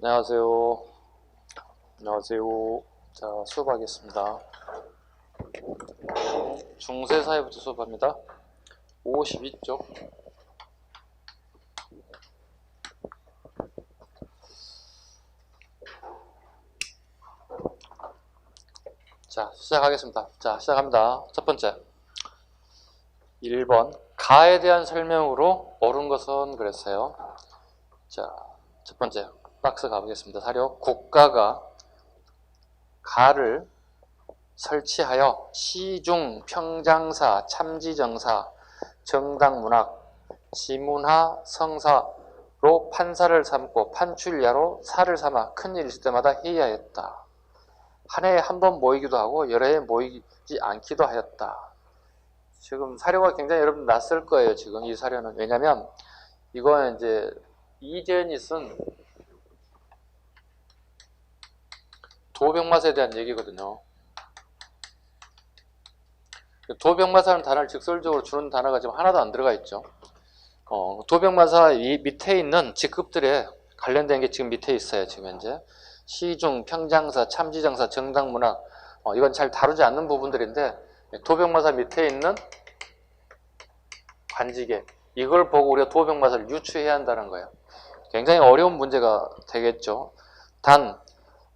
안녕하세요. 안녕하세요. 자, 수업하겠습니다. 중세 사회부터 수업합니다. 52쪽. 자, 시작하겠습니다. 자, 시작합니다. 첫 번째. 1번. 가에 대한 설명으로 옳은 것은 그랬어요. 자, 첫 번째. 박스 가보겠습니다. 사료. 국가가 가를 설치하여 시중, 평장사, 참지정사, 정당문학, 지문하, 성사로 판사를 삼고 판출야로 사를 삼아 큰일 있을 때마다 회의하였다. 한 해에 한 번 모이기도 하고 여러 해 모이지 않기도 하였다. 지금 사료가 굉장히 여러분 낯설 거예요. 지금 이 사료는. 왜냐면 이거는 이제 이재현이 쓴 도병마사에 대한 얘기거든요. 도병마사라는 단어를 직설적으로 주는 단어가 지금 하나도 안 들어가 있죠. 도병마사 이 밑에 있는 직급들에 관련된 게 지금 밑에 있어요. 지금 현재 시중, 평장사, 참지정사, 정당문학, 이건 잘 다루지 않는 부분들인데 도병마사 밑에 있는 관직에 이걸 보고 우리가 도병마사를 유추해야 한다는 거예요. 굉장히 어려운 문제가 되겠죠. 단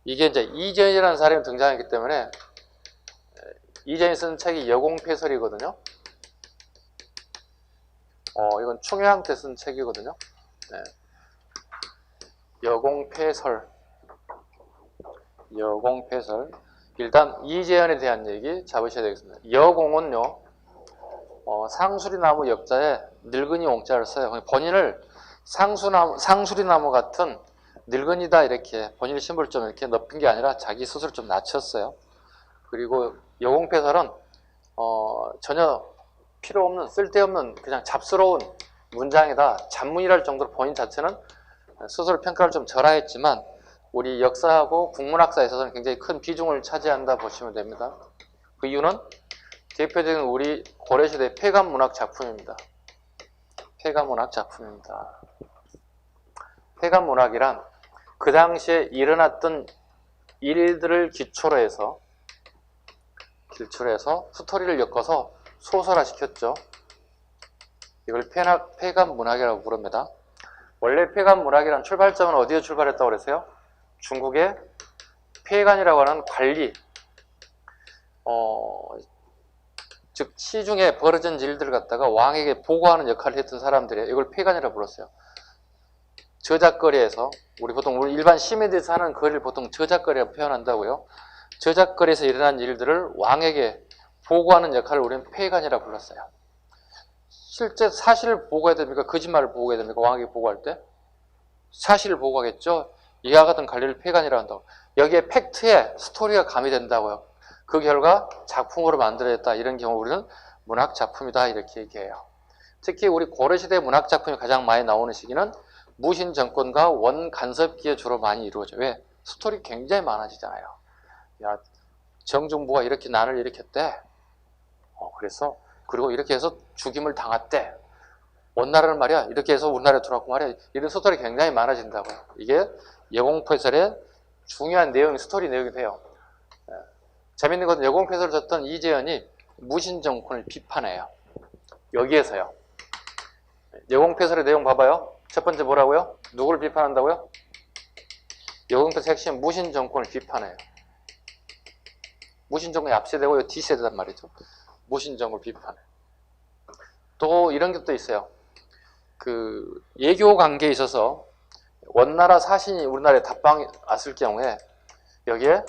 이게 이제 이재현이라는 사람이 등장했기 때문에 이재현이 쓴 책이 여공폐설이거든요. 이건 충효한테 쓴 책이거든요. 네. 여공폐설. 일단 이재현에 대한 얘기 잡으셔야 되겠습니다. 여공은요, 상수리나무 역자에 늙은이 옹자를 써요. 본인을 상수리나무 같은 늙은이다 이렇게 본인의 신분을 좀 이렇게 높인 게 아니라 자기 스스로 좀 낮췄어요. 그리고 여공폐설은 전혀 필요 없는 쓸데없는 그냥 잡스러운 문장이다. 잡문이랄 정도로 본인 자체는 스스로 평가를 좀 절하했지만 우리 역사하고 국문학사에 있어서는 굉장히 큰 비중을 차지한다 보시면 됩니다. 그 이유는 대표적인 우리 고려시대 폐감문학 작품입니다. 폐감문학 작품입니다. 폐감문학이란 그 당시에 일어났던 일들을 기초로 해서 스토리를 엮어서 소설화시켰죠. 이걸 폐감문학이라고 부릅니다. 원래 폐감문학이란 출발점은 어디에 출발했다고 그랬어요? 중국의 폐간이라고 하는 관리, 즉 시중에 벌어진 일들을 갖다가 왕에게 보고하는 역할을 했던 사람들이에요. 이걸 폐간이라고 불렀어요. 저작거리에서 우리 일반 시민들이 사는 거리를 보통 저작거리라고 표현한다고요. 저작거리에서 일어난 일들을 왕에게 보고하는 역할을 우리는 폐간이라고 불렀어요. 실제 사실을 보고해야 됩니까? 거짓말을 보고해야 됩니까? 왕에게 보고할 때? 사실을 보고하겠죠? 이와 같은 관리를 폐간이라고 한다고. 여기에 팩트에 스토리가 가미된다고요. 그 결과 작품으로 만들어졌다. 이런 경우 우리는 문학작품이다. 이렇게 얘기해요. 특히 우리 고려시대 문학작품이 가장 많이 나오는 시기는 무신정권과 원간섭기에 주로 많이 이루어져요. 왜? 스토리 굉장히 많아지잖아요. 야, 정중부가 이렇게 난을 일으켰대. 그리고 이렇게 해서 죽임을 당했대. 원나라는 말이야. 이렇게 해서 우리나라에 들어왔고 말이야. 이런 스토리 굉장히 많아진다고요. 이게 여공폐설의 중요한 내용, 스토리 내용이 돼요. 재밌는 것은 여공폐설을 썼던 이재현이 무신정권을 비판해요. 여기에서요. 여공폐설의 내용 봐봐요. 첫 번째 뭐라고요? 누구를 비판한다고요? 여공폐설 핵심 무신정권을 비판해요. 무신정권이 앞세대고 뒷세대단 말이죠. 무신정권을 비판해. 또 이런 것도 있어요. 그 예교 관계에 있어서 원나라 사신이 우리나라에 답방에 왔을 경우에 여기에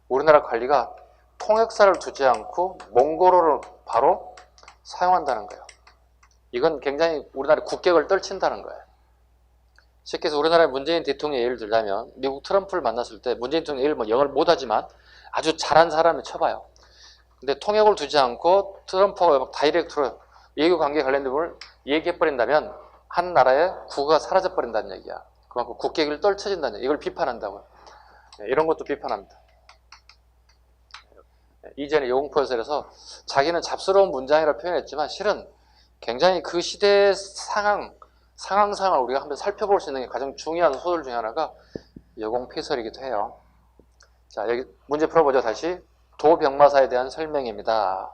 우리나라 관리가 통역사를 두지 않고 몽골어를 바로 사용한다는 거예요. 이건 굉장히 우리나라의 국격을 떨친다는 거예요. 쉽게 해서 우리나라의 문재인 대통령 예를 들자면 미국 트럼프를 만났을 때 문재인 대통령 예를 영어를 못하지만 아주 잘한 사람을 쳐봐요. 근데 통역을 두지 않고 트럼프가 다이렉트로 예교 관계에 관련된 부분을 얘기해버린다면 한 나라의 국어가 사라져버린다는 얘기야. 그만큼 국격을 떨쳐진다는 얘기. 이걸 비판한다고요. 이런 것도 비판합니다. 이전에 여공폐설에서 자기는 잡스러운 문장이라고 표현했지만 실은 굉장히 그 시대의 상황상을 우리가 한번 살펴볼 수 있는 게 가장 중요한 소설 중에 하나가 여공피설이기도 해요. 자, 여기 문제 풀어보죠. 다시. 도병마사에 대한 설명입니다.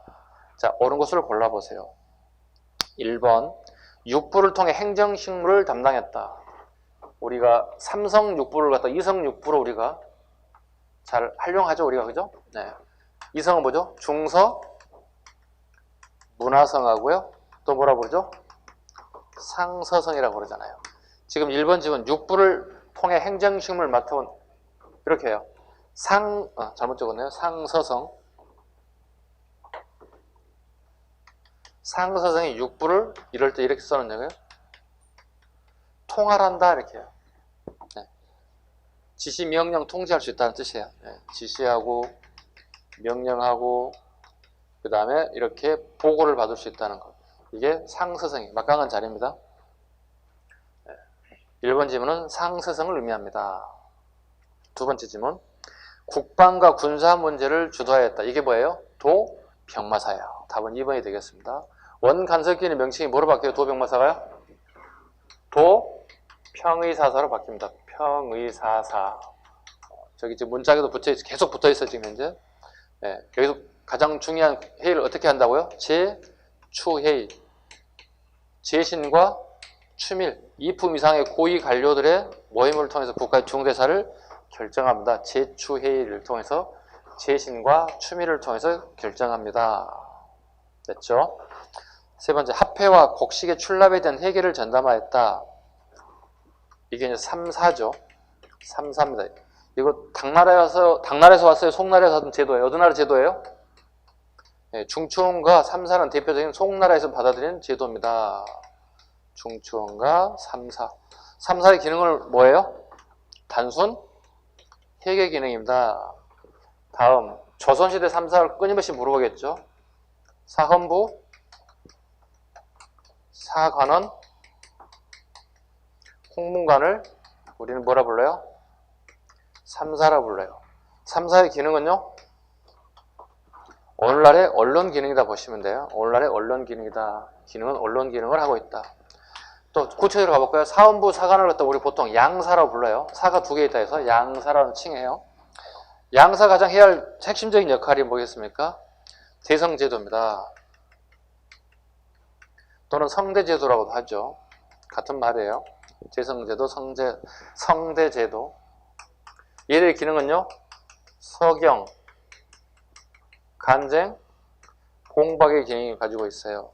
자, 옳은 것을 골라보세요. 1번. 육부를 통해 행정식물을 담당했다. 우리가 삼성 육부를 갖다 이성 육부로 우리가 잘 활용하죠. 우리가. 그죠? 네. 이성은 뭐죠? 중서, 문화성하고요. 또 뭐라 부르죠? 상서성이라고 그러잖아요. 지금 1번 집은 육부를 통해 행정식물을 맡아온, 이렇게 해요. 잘못 적었네요. 상서성. 상서성이 육부를 이럴 때 이렇게 써놓는 거예요. 통할한다 이렇게 해요. 네. 지시, 명령, 통제할 수 있다는 뜻이에요. 네. 지시하고 명령하고 그 다음에 이렇게 보고를 받을 수 있다는 것. 이게 상서성이 막강한 자리입니다. 네. 1번 지문은 상서성을 의미합니다. 두 번째 지문. 국방과 군사 문제를 주도하였다. 이게 뭐예요? 도병마사예요. 답은 2번이 되겠습니다. 원간섭기의 명칭이 뭐로 바뀌어요? 도병마사가요? 도평의사사로 바뀝니다. 평의사사. 저기 지금 문짝에도 계속 붙어있어요. 지금 현재. 네, 여기서 가장 중요한 회의를 어떻게 한다고요? 제추회의. 제신과 추밀, 2품 이상의 고위 관료들의 모임을 통해서 국가의 중대사를 결정합니다. 제추회의를 통해서 제신과 추밀을 통해서 결정합니다. 됐죠? 세 번째, 합회와 곡식의 출납에 대한 해결을 전담하였다. 이게 이제 3사죠. 3사입니다. 이거 당나라에서 왔어요? 송나라에서 왔던 제도예요? 어느 나라 제도예요? 네, 중추원과 3사는 대표적인 송나라에서 받아들인 제도입니다. 중추원과 3사. 3사의 기능을 뭐예요? 단순 해결 기능입니다. 다음, 조선시대 3사를 끊임없이 물어보겠죠. 사헌부, 사관원, 홍문관을 우리는 뭐라 불러요? 3사라 불러요. 3사의 기능은요? 오늘날의 언론 기능이다 보시면 돼요. 오늘날의 언론 기능이다. 기능은 언론 기능을 하고 있다. 또 구체적으로 가볼까요? 사헌부, 사관을 갖다 우리 보통 양사라고 불러요. 사가 두 개 있다 해서 양사라는 칭해요. 양사 가장 해야 할 핵심적인 역할이 뭐겠습니까? 대성제도입니다. 또는 성대제도라고도 하죠. 같은 말이에요. 대성제도, 성대제도. 얘들의 기능은요, 서경, 간쟁, 공박의 기능을 가지고 있어요.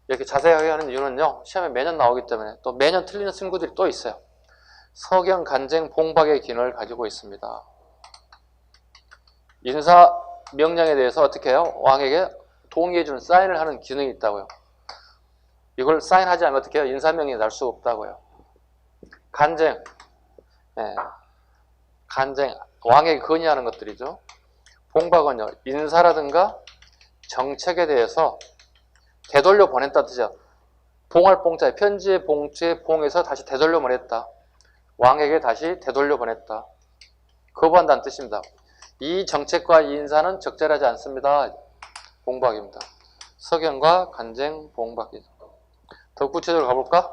이렇게 자세하게 하는 이유는요, 시험에 매년 나오기 때문에 또 매년 틀리는 친구들이 또 있어요. 서경, 간쟁, 봉박의 기능을 가지고 있습니다. 인사 명령에 대해서 어떻게 해요? 왕에게 동의해주는 사인을 하는 기능이 있다고요. 이걸 사인하지 않으면 어떻게 해요? 인사명령이 날 수가 없다고요. 간쟁, 네. 간쟁, 왕에게 건의하는 것들이죠. 봉박은요, 인사라든가 정책에 대해서 되돌려 보냈다 뜻이야. 봉할 봉자에 편지의 봉투의 봉에서 다시 되돌려 보냈다. 왕에게 다시 되돌려 보냈다. 거부한다는 뜻입니다. 이 정책과 이 인사는 적절하지 않습니다. 봉박입니다. 서경과 간쟁, 봉박이죠. 더 구체적으로 가볼까?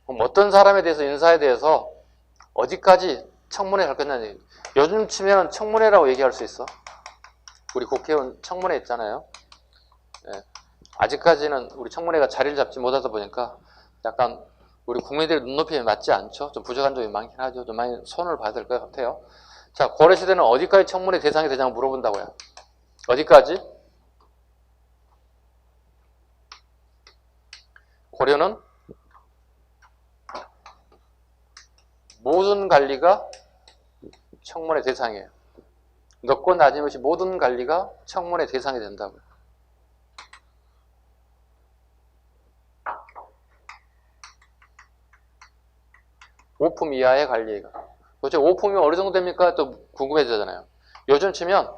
그럼 어떤 사람에 대해서, 인사에 대해서 어디까지 청문회 할 거냐니. 요즘 치면 청문회라고 얘기할 수 있어. 우리 국회의원 청문회 있잖아요. 예. 아직까지는 우리 청문회가 자리를 잡지 못하다 보니까 약간 우리 국민들의 눈높이에 맞지 않죠. 좀 부족한 점이 많긴 하죠. 좀 많이 손을 봐야 될 것 같아요. 자, 고려시대는 어디까지 청문회 대상이 되냐고 물어본다고요. 어디까지? 고려는 모든 관리가 청문회 대상이에요. 높고 낮은 것이 모든 관리가 청문회 대상이 된다고요. 오품 이하의 관리가. 도대체 오품이 어느 정도 됩니까? 또 궁금해지잖아요. 요즘 치면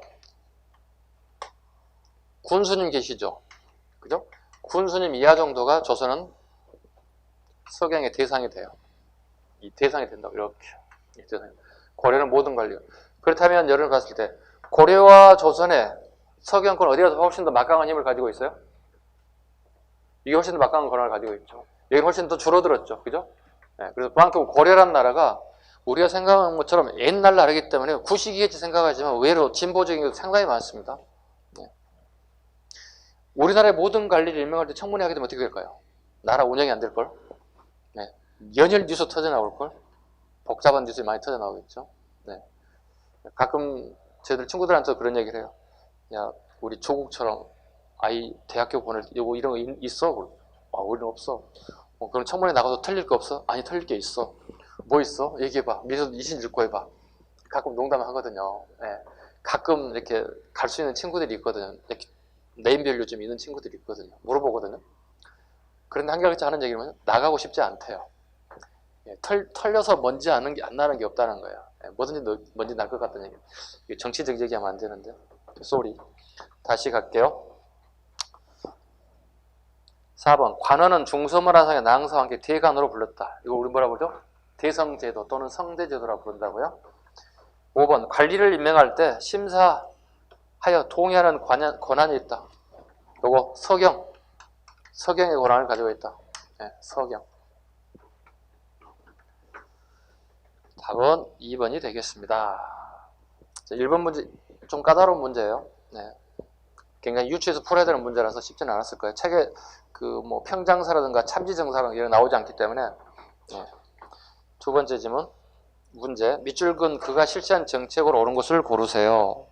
군수님 계시죠? 그죠? 군수님 이하 정도가 조선은 서경의 대상이 돼요. 이 대상이 된다고, 이렇게. 이 대상이. 고려는 모든 관리가. 그렇다면 여러분 봤을 때 고려와 조선의 서경권 어디가 훨씬 더 막강한 힘을 가지고 있어요? 이게 훨씬 더 막강한 권한을 가지고 있죠. 여기는 훨씬 더 줄어들었죠. 그죠? 그래서 그만큼 고려란 나라가 우리가 생각하는 것처럼 옛날 나라이기 때문에 구식이겠지 생각하지만 의외로 진보적인 것도 상당히 많습니다. 우리나라의 모든 관리를 임명할 때 청문회 하게 되면 어떻게 될까요? 나라 운영이 안 될걸? 연일 뉴스 터져나올걸? 복잡한 뉴스 많이 터져나오겠죠? 가끔 저희들 친구들한테 그런 얘기를 해요. 야, 우리 조국처럼 아이 대학교 보낼 때 이런 거 있어? 우리는 없어. 그럼 청문회 나가서 틀릴 거 없어? 아니, 틀릴 게 있어. 뭐 있어? 얘기해봐. 미소 이신 읽고 해봐. 가끔 농담을 하거든요. 가끔 이렇게 갈 수 있는 친구들이 있거든요. 이렇게 네임밸류 좀 있는 친구들이 있거든요. 물어보거든요. 그런데 한결같이 하는 얘기는 나가고 싶지 않대요. 털려서 먼지 안 나는 게 없다는 거예요. 뭐든지 먼지 날 것 같다는 얘기. 정치적 얘기하면 안 되는데. 쏘리. 다시 갈게요. 4번. 관원은 중서문화상의 낭서와 함께 대관으로 불렀다. 이거 우리 뭐라 그러죠? 대성제도 또는 성대제도라고 부른다고요. 5번. 관리를 임명할 때 심사하여 동의하는 권한이 있다. 요거 서경의 권한을 가지고 있다. 서경. 답은 2번이 되겠습니다. 1번 문제 좀 까다로운 문제예요. 굉장히 유치해서 풀어야 되는 문제라서 쉽지는 않았을 거예요. 책에 뭐 평장사라든가 참지정사라든가 이런 나오지 않기 때문에. 두 번째 질문 문제. 밑줄근 그가 실시한 정책으로 옳은 것을 고르세요.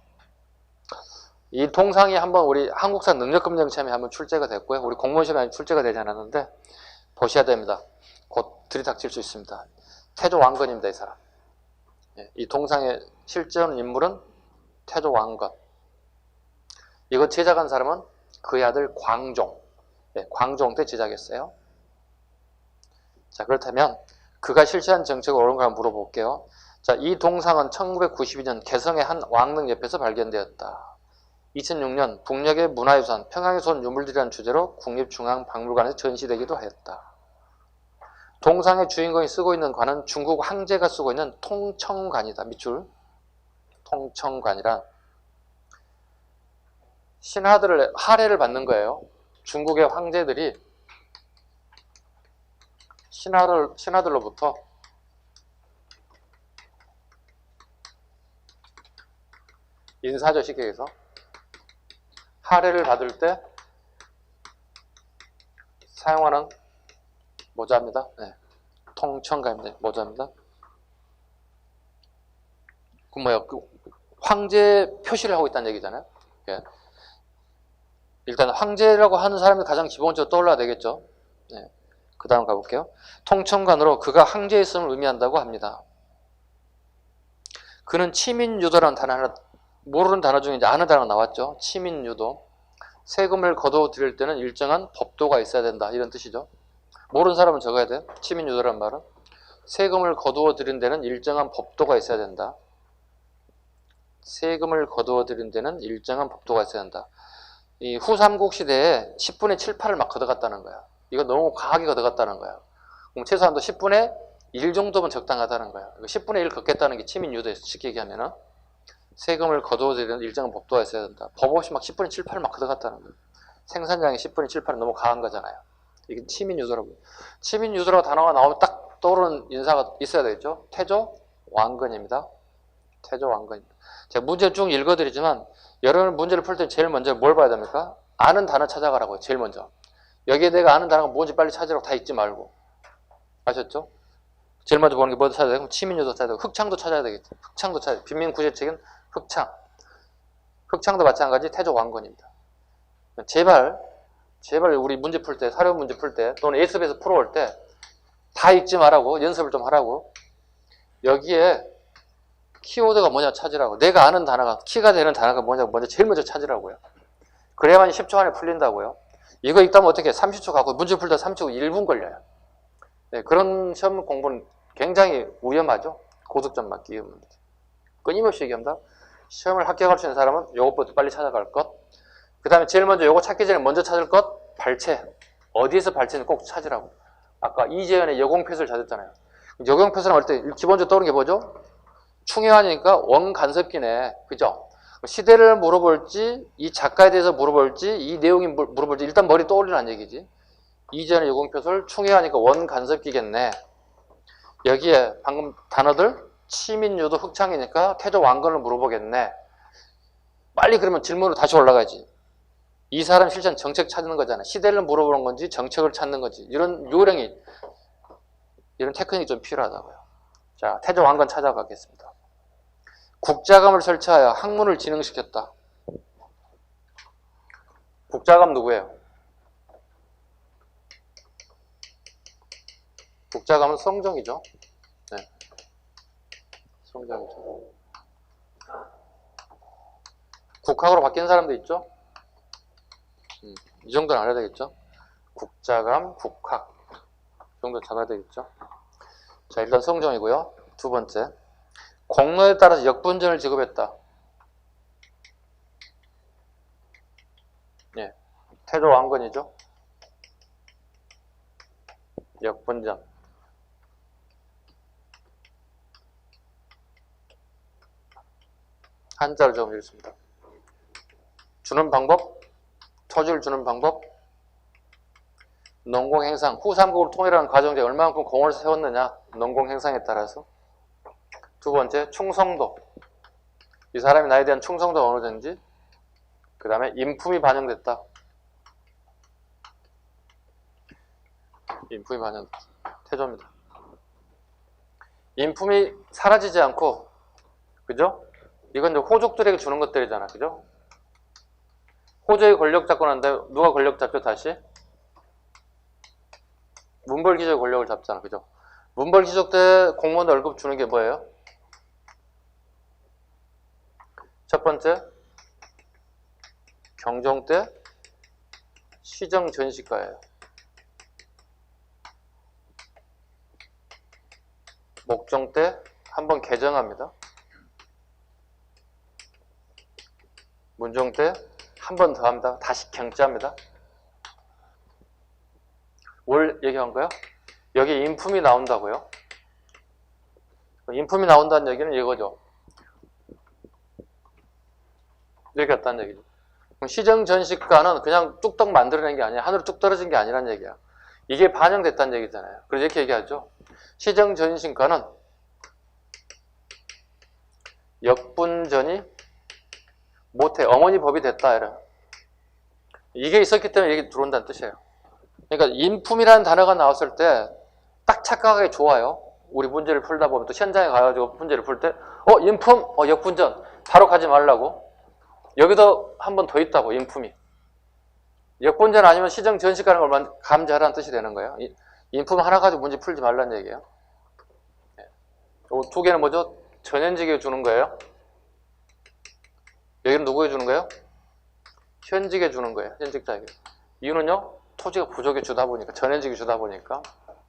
이 동상이 한번 우리 한국사 능력검정 시험에 한번 출제가 됐고요. 우리 공무원 시험에 출제가 되지 않았는데 보셔야 됩니다. 곧 들이닥칠 수 있습니다. 태조 왕건입니다. 이 사람. 이 동상의 실존 인물은 태조 왕건. 이거 제작한 사람은 그의 아들 광종. 광종 때 제작했어요. 자, 그렇다면 그가 실시한 정책을 옳은 걸 한번 물어볼게요. 자, 이 동상은 1992년 개성의 한 왕릉 옆에서 발견되었다. 2006년 북녘의 문화유산 평양에서 온 유물들이라는 주제로 국립중앙박물관에서 전시되기도 하였다. 동상의 주인공이 쓰고 있는 관은 중국 황제가 쓰고 있는 통청관이다. 밑줄. 통청관이란 신하들을 할애를 받는 거예요. 중국의 황제들이 신하들로부터 인사죠, 쉽게 얘기해서 할애를 받을 때 사용하는 모자입니다. 통청관입니다. 모자입니다. 그 뭐야? 황제 표시를 하고 있다는 얘기잖아요. 일단 황제라고 하는 사람이 가장 기본적으로 떠올라야 되겠죠. 그 다음 가볼게요. 통청관으로 그가 황제였음을 의미한다고 합니다. 그는 치민유도라는 단어 하나, 모르는 단어 중에 이제 아는 단어가 나왔죠. 치민유도. 세금을 거두어 드릴 때는 일정한 법도가 있어야 된다. 이런 뜻이죠. 모르는 사람은 적어야 돼요. 치민유도라는 말은. 세금을 거두어 드린 데는 일정한 법도가 있어야 된다. 세금을 거두어 드린 데는 일정한 법도가 있어야 된다. 이 후삼국 시대에 10분의 7, 8을 막 걷어갔다는 거야. 이거 너무 과하게 걷어갔다는 거야. 그럼 최소한도 10분의 1 정도면 적당하다는 거야. 10분의 1 걷겠다는 게 치민유도예요. 쉽게 얘기하면은. 세금을 거두어 드리는 일정한 법도가 있어야 된다. 법 없이 막 10분의 7, 8을 막 걷어갔다는 거야. 생산량이 10분의 7, 8은 너무 강한 거잖아요. 이게 치민유도라고. 치민유도라고 단어가 나오면 딱 떠오르는 인사가 있어야 되겠죠. 태조 왕건입니다. 태조 왕건입니다. 제가 문제 쭉 읽어드리지만 여러분 문제를 풀 때 제일 먼저 뭘 봐야 됩니까? 아는 단어 찾아가라고요. 제일 먼저. 여기에 내가 아는 단어가 뭔지 빨리 찾으라고 다 읽지 말고. 아셨죠? 제일 먼저 보는 게 뭐 찾아야 되고 치민유도 찾아야 되고 흑창도 찾아야 되겠죠. 흑창도 찾아야 돼. 빈민구제책은 흑창. 흑창도 마찬가지 태조 왕건입니다. 제발 우리 문제 풀 때, 사료 문제 풀 때 또는 예습에서 풀어올 때 다 읽지 말라고 연습을 좀 하라고. 여기에 키워드가 뭐냐 찾으라고. 내가 아는 단어가 키가 되는 단어가 뭐냐고 먼저 제일 먼저 찾으라고요. 그래야만 10초 안에 풀린다고요. 이거 읽다면 어떻게 30초 갖고 문제 풀다 30초 1분 걸려요. 그런 시험 공부는 굉장히 위험하죠. 고득점 맞기 위험합니다. 끊임없이 얘기합니다. 시험을 합격할 수 있는 사람은 요것부터 빨리 찾아갈 것. 그 다음에 제일 먼저 요거 찾기 전에 먼저 찾을 것 발체. 어디에서 발체는 꼭 찾으라고. 아까 이재현의 여공표시를 찾았잖아요. 여공표시를 할 때 기본적으로 떠오르는 게 뭐죠? 충효하니까 원간섭기네. 그죠? 시대를 물어볼지 이 작가에 대해서 물어볼지 이 내용이 물어볼지 일단 머리 떠올리는 얘기지. 이재현의 여공표시를 충효하니까 원간섭기겠네. 여기에 방금 단어들 치민유도 흑창이니까 태조 왕건을 물어보겠네. 빨리 그러면 질문으로 다시 올라가야지. 이 사람 실전 정책 찾는 거잖아. 시대를 물어보는 건지 정책을 찾는 건지 이런 요령이 이런 테크닉이 좀 필요하다고요. 자, 태조 왕건 찾아가겠습니다. 국자감을 설치하여 학문을 진흥시켰다. 국자감 누구예요? 국자감은 성종이죠. 네. 성종이죠. 국학으로 바뀐 사람도 있죠? 이 정도는 알아야 되겠죠? 국자감, 국학. 이 정도 잡아야 되겠죠? 자, 일단 성종이고요. 두 번째. 공로에 따라서 역분전을 지급했다. 예. 태조 왕건이죠? 역분전. 한자를 좀 읽습니다. 주는 방법, 토지를 주는 방법, 농공행상, 후삼국을 통일하는 과정에 얼마만큼 공을 세웠느냐, 농공행상에 따라서. 두 번째, 충성도. 이 사람이 나에 대한 충성도가 어느 정도인지. 그 다음에 인품이 반영됐다. 인품이 반영됐다. 태조입니다. 인품이 사라지지 않고, 그죠? 이건 이제 호족들에게 주는 것들이잖아, 그죠? 호족이 권력 잡고 난다음에 누가 권력 잡죠, 다시? 문벌귀족이 권력을 잡잖아, 그죠? 문벌귀족 때 공무원 월급 주는 게 뭐예요? 첫 번째, 경종 때 시정전시가예요. 목종 때 한번 개정합니다. 문종 때 한 번 더 합니다. 다시 경자합니다. 뭘 얘기한 거야? 여기 인품이 나온다고요? 인품이 나온다는 얘기는 이거죠. 이렇게 했다는 얘기죠. 시정전시가는 그냥 뚝딱 만들어낸 게 아니야. 하늘로 뚝 떨어진 게 아니란 얘기야. 이게 반영됐다는 얘기잖아요. 그래서 이렇게 얘기하죠. 시정전시가는 역분전이 못해. 어머니 법이 됐다. 이래. 이게 있었기 때문에 이게 들어온다는 뜻이에요. 그러니까 인품이라는 단어가 나왔을 때 딱 착각하기 좋아요. 우리 문제를 풀다 보면 또 현장에 가가지고 문제를 풀 때 인품? 역분전. 바로 가지 말라고. 여기도 한 번 더 있다고, 인품이. 역분전 아니면 시정전시가는 걸 감지하라는 뜻이 되는 거예요. 인품 하나 가지고 문제 풀지 말라는 얘기예요. 두 개는 뭐죠? 전현직에 주는 거예요. 여기는 누구에 주는 거예요? 현직에 주는 거예요. 현직자에게. 이유는요? 토지가 부족에 주다 보니까, 전현직이 주다 보니까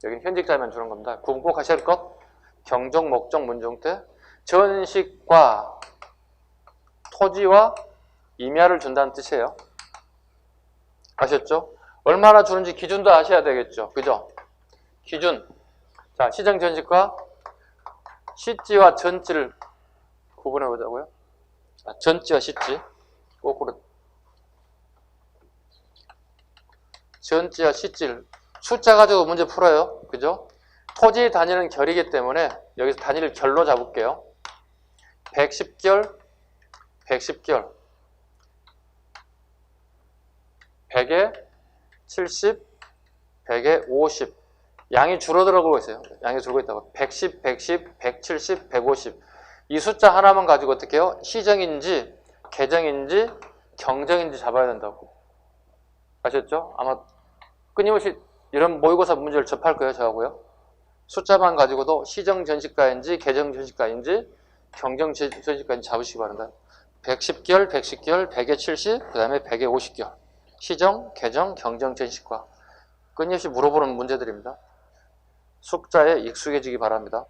여기는 현직자에만 주는 겁니다. 꼭 하셔야 할 것, 경종, 목종, 문종 때 전식과 토지와 임야를 준다는 뜻이에요. 아셨죠? 얼마나 주는지 기준도 아셔야 되겠죠. 그죠? 기준. 자, 시정 전식과 시지와 전지를 구분해 보자고요. 전지와 시지. 거꾸로. 전지와 시지를 숫자 가지고 문제 풀어요. 그죠? 토지 단위는 결이기 때문에 여기서 단위를 결로 잡을게요. 110결, 110결. 100에 70, 100에 50. 양이 줄어들어가고 있어요. 양이 줄고 있다고. 110, 110, 170, 150. 이 숫자 하나만 가지고 어떻게 해요? 시정인지, 개정인지, 경정인지 잡아야 된다고. 아셨죠? 아마 끊임없이 이런 모의고사 문제를 접할 거예요, 저하고요. 숫자만 가지고도 시정전시가인지, 개정전시가인지, 경정전시가인지 잡으시기 바랍니다. 110결, 110결, 100에 70, 그 다음에 100에 50결. 시정, 개정, 경정전시가. 끊임없이 물어보는 문제들입니다. 숫자에 익숙해지기 바랍니다.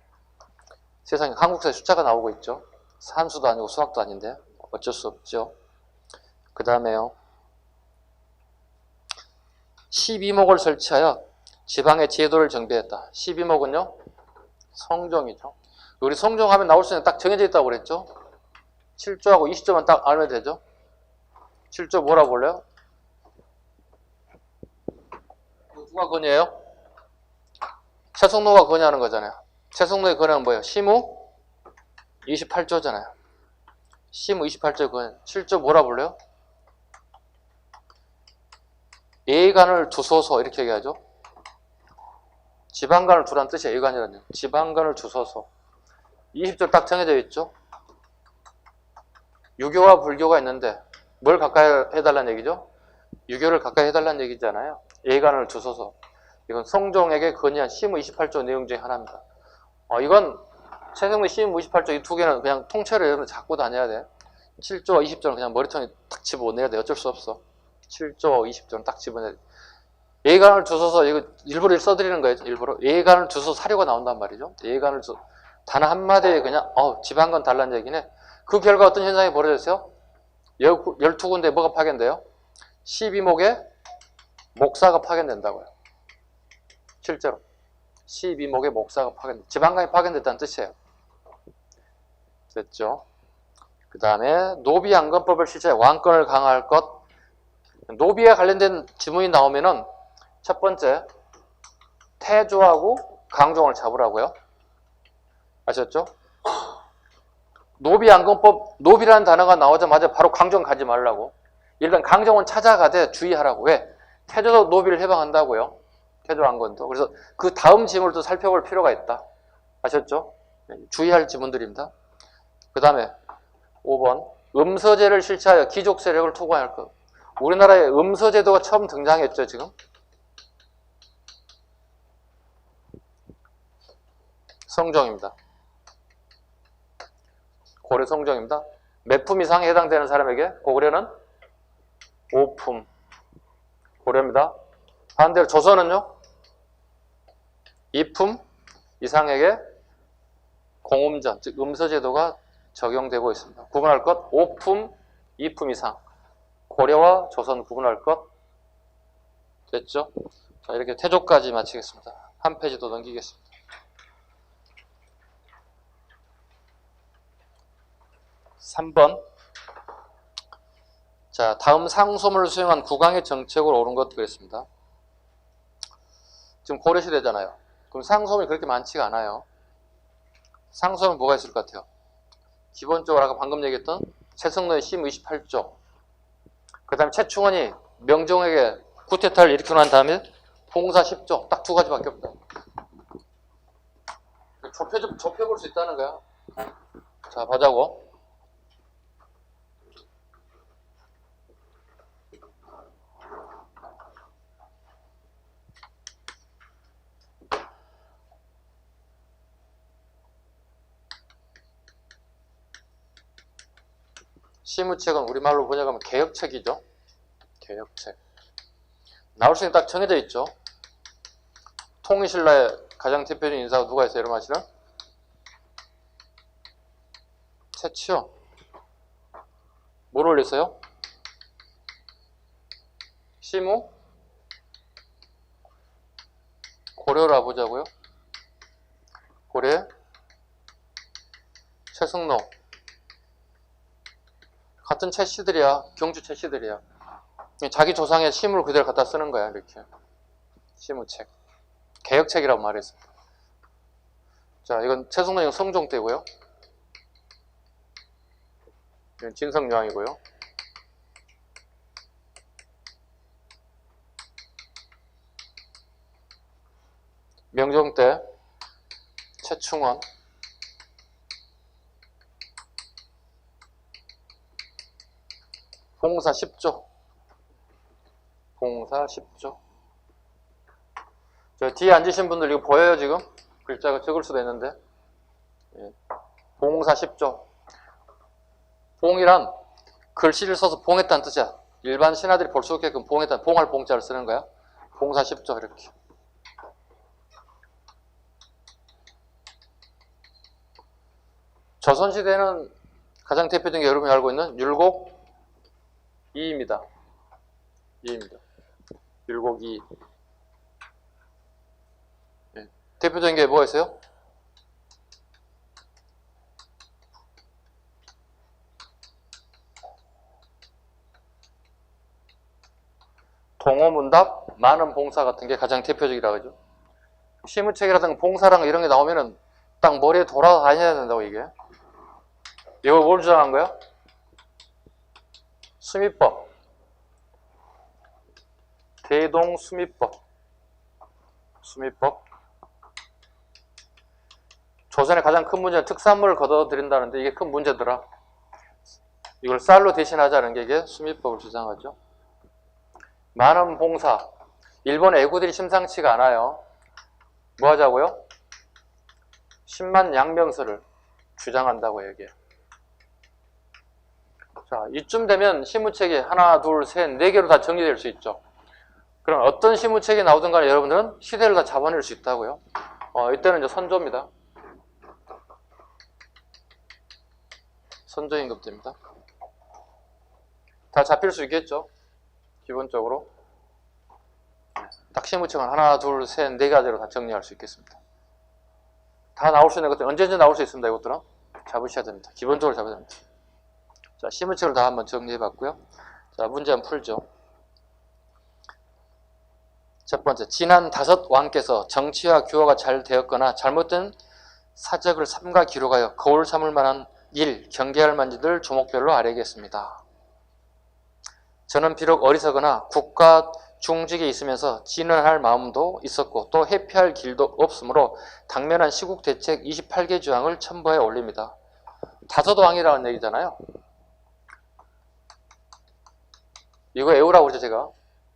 세상에 한국사에 숫자가 나오고 있죠. 산수도 아니고 수학도 아닌데 어쩔 수 없죠. 그 다음에요. 12목을 설치하여 지방의 제도를 정비했다. 12목은요. 성종이죠. 우리 성종하면 나올 수 있는 딱 정해져 있다고 그랬죠. 7조하고 20조만 딱 알면 되죠. 7조 뭐라고 볼래요? 누가 건의해요? 최성로가 건의하는 거잖아요. 최성노의 근원은 뭐예요? 시무 28조잖아요. 시무 28조 근원. 7조 뭐라 불러요? 예간을 두소서 이렇게 얘기하죠. 지방간을 두란 뜻이에요. 예간이라는 지방간을 두소서. 20조 딱 정해져 있죠. 유교와 불교가 있는데 뭘 가까이 해달라는 얘기죠? 유교를 가까이 해달라는 얘기잖아요. 예간을 두소서. 이건 성종에게 건의한 시무 28조 내용 중에 하나입니다. 이건 최성의 시무 28조 이 두 개는 그냥 통째로 여러분 잡고 다녀야 돼. 7조와 20조는 그냥 머리통에 딱 집어내야 돼. 어쩔 수 없어. 7조 20조는 딱 집어내야 돼. 예간을 두소서, 이거 일부러 써드리는 거예요. 일부러. 예간을 두소서 사료가 나온단 말이죠. 예간을 단 한마디에 그냥 지방간 달라는 얘기네. 그 결과 어떤 현상이 벌어졌어요? 12군데 뭐가 파견돼요? 12목의 목사가 파견된다고요. 실제로 12목의 목사가 파견된다. 지방간이 파견됐다는 뜻이에요. 됐죠? 그 다음에 노비양건법을 실시해 왕권을 강화할 것. 노비에 관련된 지문이 나오면은 첫 번째 태조하고 강종을 잡으라고요. 아셨죠? 노비양건법, 노비라는 단어가 나오자마자 바로 강종 가지 말라고. 일단 강종은 찾아가되 주의하라고. 왜? 태조도 노비를 해방한다고요. 태조왕건도. 그래서 그 다음 지문을 또 살펴볼 필요가 있다. 아셨죠? 주의할 지문들입니다. 그 다음에 5번 음서제를 실시하여 귀족 세력을 투과할 것. 우리나라에 음서제도가 처음 등장했죠. 지금 성종입니다. 고려 성종입니다. 몇 품 이상에 해당되는 사람에게 고구려는 5품 고려입니다. 반대로 조선은요 2품 이상에게 공음전 즉 음서제도가 적용되고 있습니다. 구분할 것 5품 2품 이상 고려와 조선 구분할 것 됐죠? 자, 이렇게 태조까지 마치겠습니다. 한 페이지 더 넘기겠습니다. 3번. 자, 다음 상소문을 수행한 국왕의 정책으로 옳은 것 그랬습니다. 지금 고려시대잖아요. 그럼 상소문이 그렇게 많지가 않아요. 상소문 뭐가 있을 것 같아요? 기본적으로 아까 방금 얘기했던 최성노의 시무 28조. 그 다음에 최충원이 명종에게 구테타를 일으키고 난 다음에 봉사 10조. 딱 두 가지밖에 없다. 좁혀볼 수 있다는 거야. 자, 보자고. 시무책은 우리말로 번역하면 개혁책이죠. 개혁책. 나올 수 있는 딱 정해져 있죠. 통일신라의 가장 대표적인 인사가 누가 있어요? 여러분 아시나? 최치요. 뭘 올렸어요? 시무? 고려를 와보자고요. 고려 최승로 같은 채씨들이야. 경주 채씨들이야. 자기 조상의 시무를 그대로 갖다 쓰는 거야. 이렇게 시무책 개혁책이라고 말했어. 자, 이건 최승로 성종 때고요. 이건 진성여왕이고요. 명종 때 최충원. 봉사 10조. 봉사 10조. 저 뒤에 앉으신 분들 이거 보여요 지금? 글자가 적을 수도 있는데. 예. 봉사 10조. 봉이란 글씨를 써서 봉했다는 뜻이야. 일반 신하들이 볼 수 없게끔 봉했다는 봉할 봉자를 쓰는 거야. 봉사 10조 이렇게. 조선시대는 가장 대표적인 게 여러분이 알고 있는 율곡 2입니다. 2입니다. 율곡 2. 네. 대표적인 게 뭐가 있어요? 동어문답, 많은 봉사 같은 게 가장 대표적이라고 하죠. 시무책이라든가 봉사랑 이런 게 나오면은 딱 머리에 돌아다녀야 된다고 이게. 이걸 뭘 주장한 거야? 수미법. 대동수미법. 수미법. 조선의 가장 큰 문제는 특산물을 걷어들인다는데 이게 큰 문제더라. 이걸 쌀로 대신하자는 게 이게 수미법을 주장하죠. 많은 봉사. 일본 애구들이 심상치가 않아요. 뭐 하자고요? 10만 양명서를 주장한다고 얘기해요. 자, 이쯤 되면 시무책이 하나, 둘, 셋, 네 개로 다 정리될 수 있죠. 그럼 어떤 시무책이 나오든 간에 여러분들은 시대를 다 잡아낼 수 있다고요. 이때는 이제 선조입니다. 선조 임금제입니다. 다 잡힐 수 있겠죠. 기본적으로. 딱 시무책은 하나, 둘, 셋, 네 가지로 다 정리할 수 있겠습니다. 다 나올 수 있는 것들 언제든지 나올 수 있습니다. 이것들은 잡으셔야 됩니다. 기본적으로 잡아야 됩니다. 자, 시무책을 다 한번 정리해봤고요. 자, 문제 한번 풀죠. 첫 번째, 지난 5 왕께서 정치와 규화가 잘 되었거나 잘못된 사적을 삼가 기록하여 거울 삼을 만한 일, 경계할 만지들 조목별로 아뢰겠습니다. 저는 비록 어리석거나 국가 중직에 있으면서 진언할 마음도 있었고 또 회피할 길도 없으므로 당면한 시국 대책 28개 조항을 첨부해 올립니다. 5 왕이라는 얘기잖아요. 이거 외우라고 그러죠, 제가.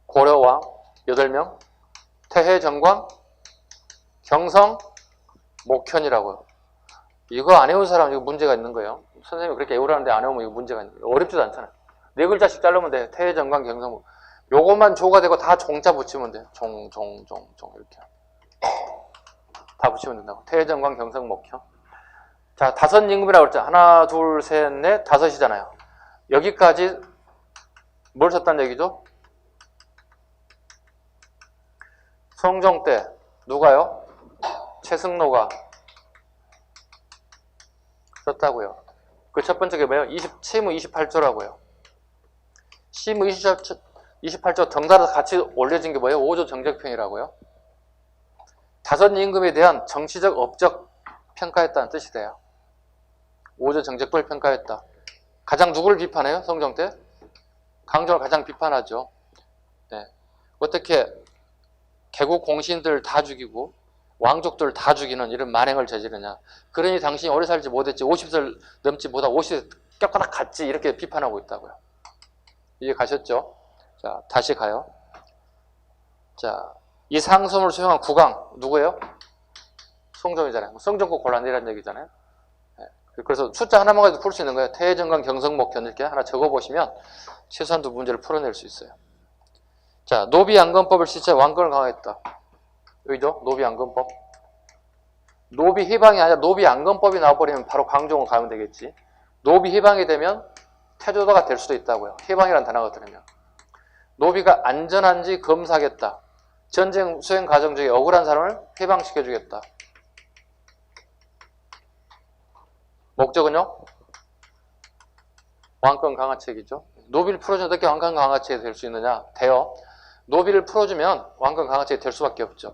고려왕 8명, 태해정광, 경성, 목현이라고요. 이거 안 외운 사람 이거 문제가 있는 거예요. 선생님이 그렇게 외우라는데 안 외우면 이거 문제가 있는 거예요. 어렵지도 않잖아요. 4글자씩 자르면 돼. 태해정광, 경성, 요것만 조가 되고 다 종자 붙이면 돼. 종 이렇게. 다 붙이면 된다고. 태해정광, 경성, 목현. 자, 5 임금이라고 그랬죠. 하나, 둘, 셋, 넷, 5이잖아요. 여기까지 뭘 썼다는 얘기죠? 성종 때 누가요? 최승로가 썼다고요. 그 첫 번째 게 뭐예요? 시무 28조라고요. 시무 28조 덩달아서 같이 올려진 게 뭐예요? 5조 정적평이라고요. 5 임금에 대한 정치적 업적 평가했다는 뜻이 돼요. 5조 정적평을 평가했다. 가장 누구를 비판해요? 성종 때? 강종을 가장 비판하죠. 네. 어떻게 개국 공신들 다 죽이고 왕족들 다 죽이는 이런 만행을 저지르냐. 그러니 당신이 오래 살지 못했지 50살 넘지 못하고 50세 뼈가닥 갔지 이렇게 비판하고 있다고요. 이해 가셨죠? 자, 다시 가요. 자, 이 상소문을 수용한 국왕 누구예요? 성종이잖아요. 성종국 곤란이라는 얘기잖아요. 네. 그래서 숫자 하나만 가지고 풀 수 있는 거예요. 태해정강, 경성목현 이렇게 하나 적어보시면 최소한 2 문제를 풀어낼 수 있어요. 자, 노비양건법을 실시해 왕권을 강화했다. 여기죠? 노비양건법. 노비 해방이 아니라 노비양건법이 나와버리면 바로 강종을 가면 되겠지. 노비 해방이 되면 태조도가 될 수도 있다고요. 해방이라는 단어가 들으면. 노비가 안전한지 검사하겠다. 전쟁 수행 과정 중에 억울한 사람을 해방시켜주겠다. 목적은요? 왕권 강화책이죠. 노비를 풀어주면 어떻게 왕권 강화책이 될 수 있느냐? 돼요. 노비를 풀어주면 왕권 강화책이 될 수밖에 없죠.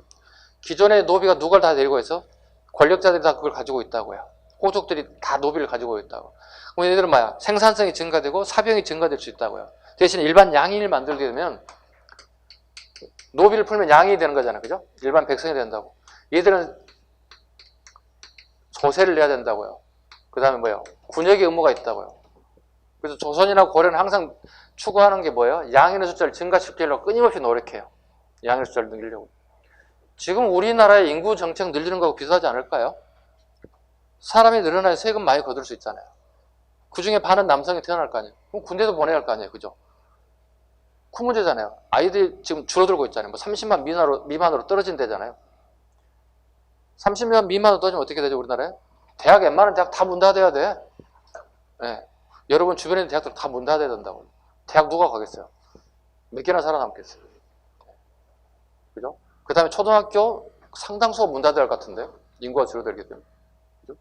기존의 노비가 누굴 다 데리고 있어? 권력자들이 다 그걸 가지고 있다고요. 호족들이 다 노비를 가지고 있다고. 그럼 얘들은 뭐야? 생산성이 증가되고 사병이 증가될 수 있다고요. 대신 일반 양인을 만들게 되면 노비를 풀면 양인이 되는 거잖아요. 그죠? 일반 백성이 된다고. 얘들은 조세를 내야 된다고요. 그 다음에 뭐예요? 군역의 의무가 있다고요. 그래서 조선이나 고려는 항상 추구하는 게 뭐예요? 양인의 숫자를 증가시키려고 끊임없이 노력해요. 양인의 숫자를 늘리려고. 지금 우리나라의 인구 정책 늘리는 거하고 비슷하지 않을까요? 사람이 늘어나야 세금 많이 거둘 수 있잖아요. 그 중에 반은 남성이 태어날 거 아니에요. 그럼 군대도 보내야 할 거 아니에요. 그죠? 큰 문제잖아요. 아이들이 지금 줄어들고 있잖아요. 뭐 30만 미만으로 떨어진대잖아요. 30만 미만으로 떨어지면 어떻게 되죠, 우리나라에? 대학 웬만한 대학 다 문 닫아야 돼. 네. 여러분 주변에 있는 대학들 다 문 닫아야 된다고. 대학 누가 가겠어요? 몇 개나 살아남겠어요? 그죠? 그 다음에 초등학교 상당수가 문 닫아야 할 것 같은데? 인구가 줄어들기 때문에. 그죠?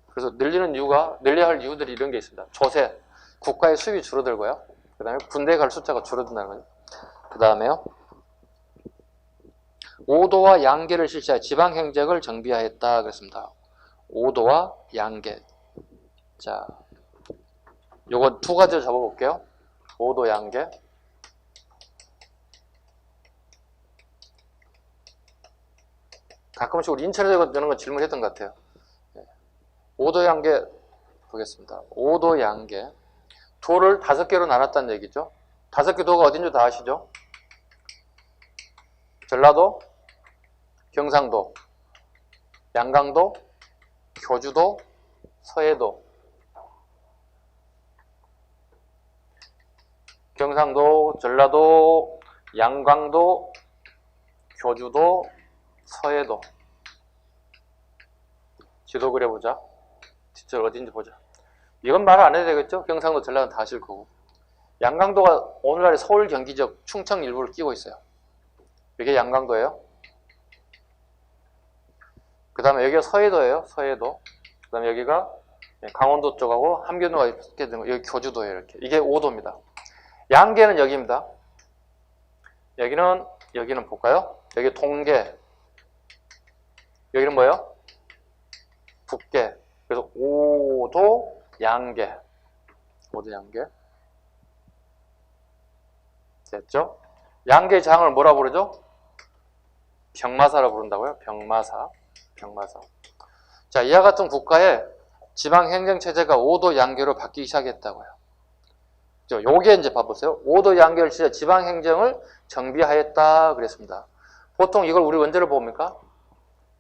그래서 늘려야 할 이유들이 이런 게 있습니다. 조세, 국가의 수입이 줄어들고요. 그 다음에 군대에 갈 숫자가 줄어든다는 거죠. 그 다음에요. 오도와 양계를 실시하여 지방행정을 정비하였다. 그랬습니다. 오도와 양계. 자, 요건 두 가지로 잡아볼게요. 오도, 양계. 가끔씩 우리 인천에서 이런 거 질문했던 것 같아요. 오도, 양계 보겠습니다. 오도, 양계. 도를 5개로 나눴다는 얘기죠. 5개 도가 어딘지 다 아시죠? 전라도, 경상도, 양강도, 교주도, 서해도. 경상도, 전라도, 양강도, 교주도, 서해도. 지도 그려보자. 뒷절 어딘지 보자. 이건 말 안 해도 되겠죠? 경상도, 전라도는 다 아실 거고. 양강도가 오늘날의 서울, 경기 지역, 충청 일부를 끼고 있어요. 이게 양강도예요. 그 다음에 여기가 서해도예요. 서해도. 그 다음에 여기가 강원도 쪽하고 함경도가 있게 되는 거. 여기 교주도예요. 이렇게. 이게 오도입니다. 양계는 여기입니다. 여기는 볼까요? 여기 동계. 여기는 뭐예요? 북계. 그래서 오도, 양계. 오도, 양계. 됐죠? 양계의 장을 뭐라 부르죠? 병마사라 부른다고요? 병마사. 자, 이와 같은 국가의 지방행정체제가 오도, 양계로 바뀌기 시작했다고요. 요게 이제 봐보세요. 오도, 양계를 지자 지방행정을 정비하였다 그랬습니다. 보통 이걸 우리 언제로 봅니까?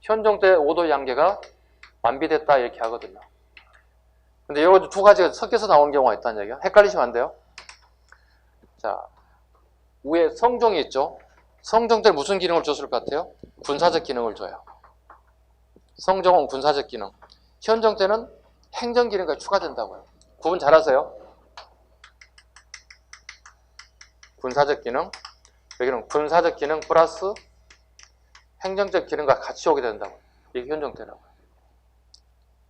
현종 때 오도, 양계가 완비됐다 이렇게 하거든요. 근데 이거 두 가지가 섞여서 나오는 경우가 있다는 얘기야. 헷갈리시면 안 돼요. 자, 위에 성종이 있죠. 성종 때 무슨 기능을 줬을 것 같아요? 군사적 기능을 줘요. 성종은 군사적 기능. 현종 때는 행정 기능까지 추가된다고요. 구분 잘하세요? 군사적 기능. 여기는 군사적 기능 플러스 행정적 기능과 같이 오게 된다고요. 이게 현종 때라고요.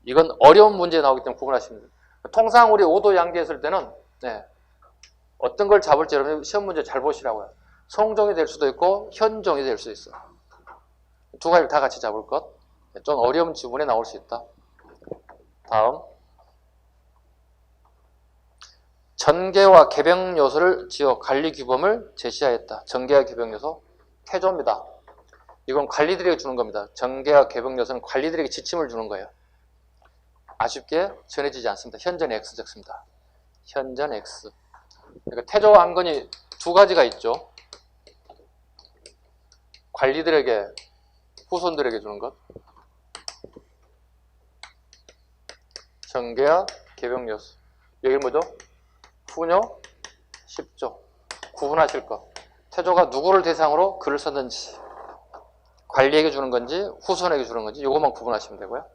이건 어려운 문제 나오기 때문에 구분하시면 돼요. 통상 우리 오도, 양계 했을 때는 어떤 걸 잡을지 여러분 시험 문제 잘 보시라고요. 성종이 될 수도 있고 현종이 될 수 있어요. 두 가지를 다 같이 잡을 것. 좀 어려운 지문에 나올 수 있다. 다음. 전개와 개병 요소를 지어 관리 규범을 제시하였다. 전개와 개병 요소 태조입니다. 이건 관리들에게 주는 겁니다. 전개와 개병 요소는 관리들에게 지침을 주는 거예요. 아쉽게 전해지지 않습니다. 현전 X 적습니다. 현전 X. 그러니까 태조와 안건이 두 가지가 있죠. 관리들에게, 후손들에게 주는 것. 전개와 개병 요소. 여기 뭐죠? 후녀, 10조. 구분하실 것. 태조가 누구를 대상으로 글을 썼는지, 관리에게 주는 건지, 후손에게 주는 건지, 이것만 구분하시면 되고요.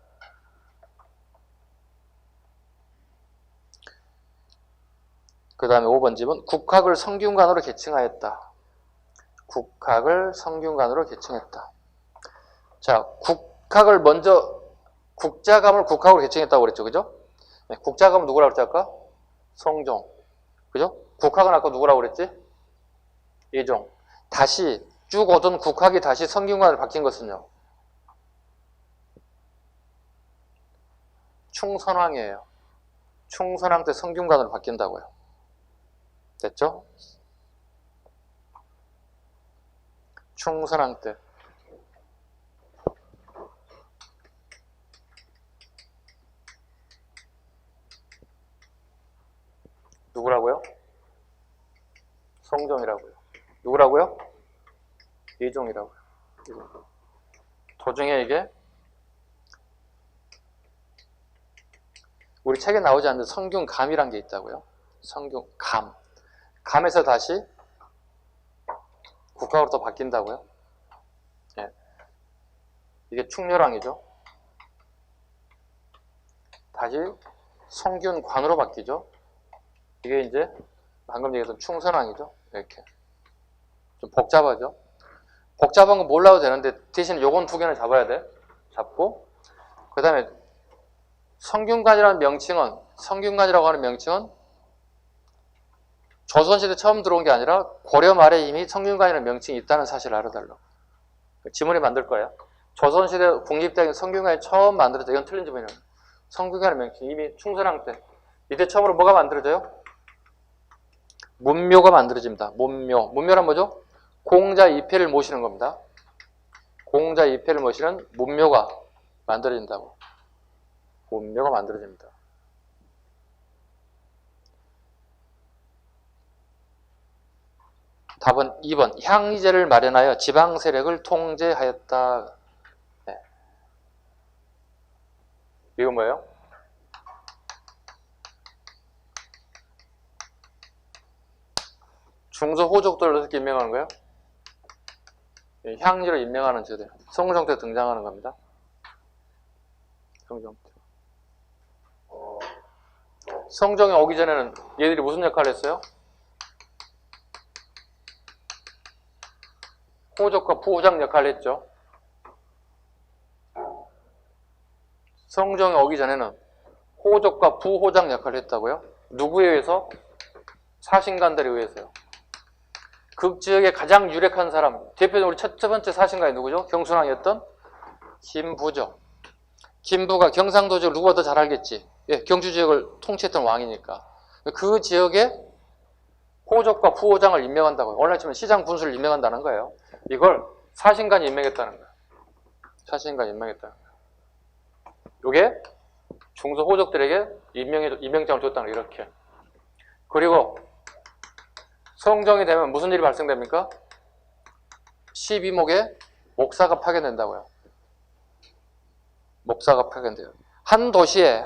그 다음에 5번 집은 국학을 성균관으로 계층하였다. 국학을 성균관으로 계층했다. 자, 국학을 먼저, 국자감을 국학으로 계층했다고 그랬죠. 그죠? 네, 국자감은 누구라고 그랬지 아까? 성종. 그죠? 국학은 아까 누구라고 그랬지? 예종. 다시 쭉 오던 국학이 다시 성균관으로 바뀐 것은요. 충선왕이에요. 충선왕 때 성균관으로 바뀐다고요. 됐죠? 충선왕 때. 누구라고요? 성종이라고요. 누구라고요? 예종이라고요. 도중에 이게 우리 책에 나오지 않는 성균감이란 게 있다고요. 성균감. 감에서 다시 국학으로 또 바뀐다고요. 예. 이게 충렬왕이죠. 다시 성균관으로 바뀌죠. 이게 이제 방금 얘기했던 충선왕이죠. 이렇게. 좀 복잡하죠. 복잡한 건 몰라도 되는데 대신 요건 두 개는 잡아야 돼. 잡고 그 다음에 성균관이라는 명칭은, 성균관이라고 하는 명칭은 조선시대 처음 들어온 게 아니라 고려 말에 이미 성균관이라는 명칭이 있다는 사실을 알아달라고. 지문에 만들 거예요. 조선시대 국립대학인 성균관이 처음 만들어져. 이건 틀린 점이에요. 성균관의 명칭 이미 충선왕 때. 이때 처음으로 뭐가 만들어져요? 문묘가 만들어집니다. 문묘. 문묘란 뭐죠? 공자 이패를 모시는 겁니다. 공자 이패를 모시는 문묘가 만들어진다고. 문묘가 만들어집니다. 답은 2번. 향리제를 마련하여 지방 세력을 통제하였다. 네. 이건 뭐예요? 중소호족들을 어떻게 임명하는 거예요? 향리로 임명하는 제도. 성정태 등장하는 겁니다. 성정태. 성정에 오기 전에는 얘들이 무슨 역할을 했어요? 호족과 부호장 역할을 했죠. 성정에 오기 전에는 호족과 부호장 역할을 했다고요? 누구에 의해서? 사신관들에 의해서요. 그 지역에 가장 유력한 사람, 대표적으로 우리 첫 번째 사신관이 누구죠? 경순왕이었던 김부죠. 김부가 경상도 지역을 누구보다 잘 알겠지? 예, 경주 지역을 통치했던 왕이니까. 그 지역에 호족과 부호장을 임명한다고요. 오늘날 치면 시장 군수를 임명한다는 거예요. 이걸 사신관이 임명했다는 거예요. 사신관이 임명했다는 거예요. 이게 중소호족들에게 임명장을 줬다는 거예요. 이렇게. 그리고 성정이 되면 무슨 일이 발생됩니까? 12목에 목사가 파견된다고요. 목사가 파견돼요. 한 도시에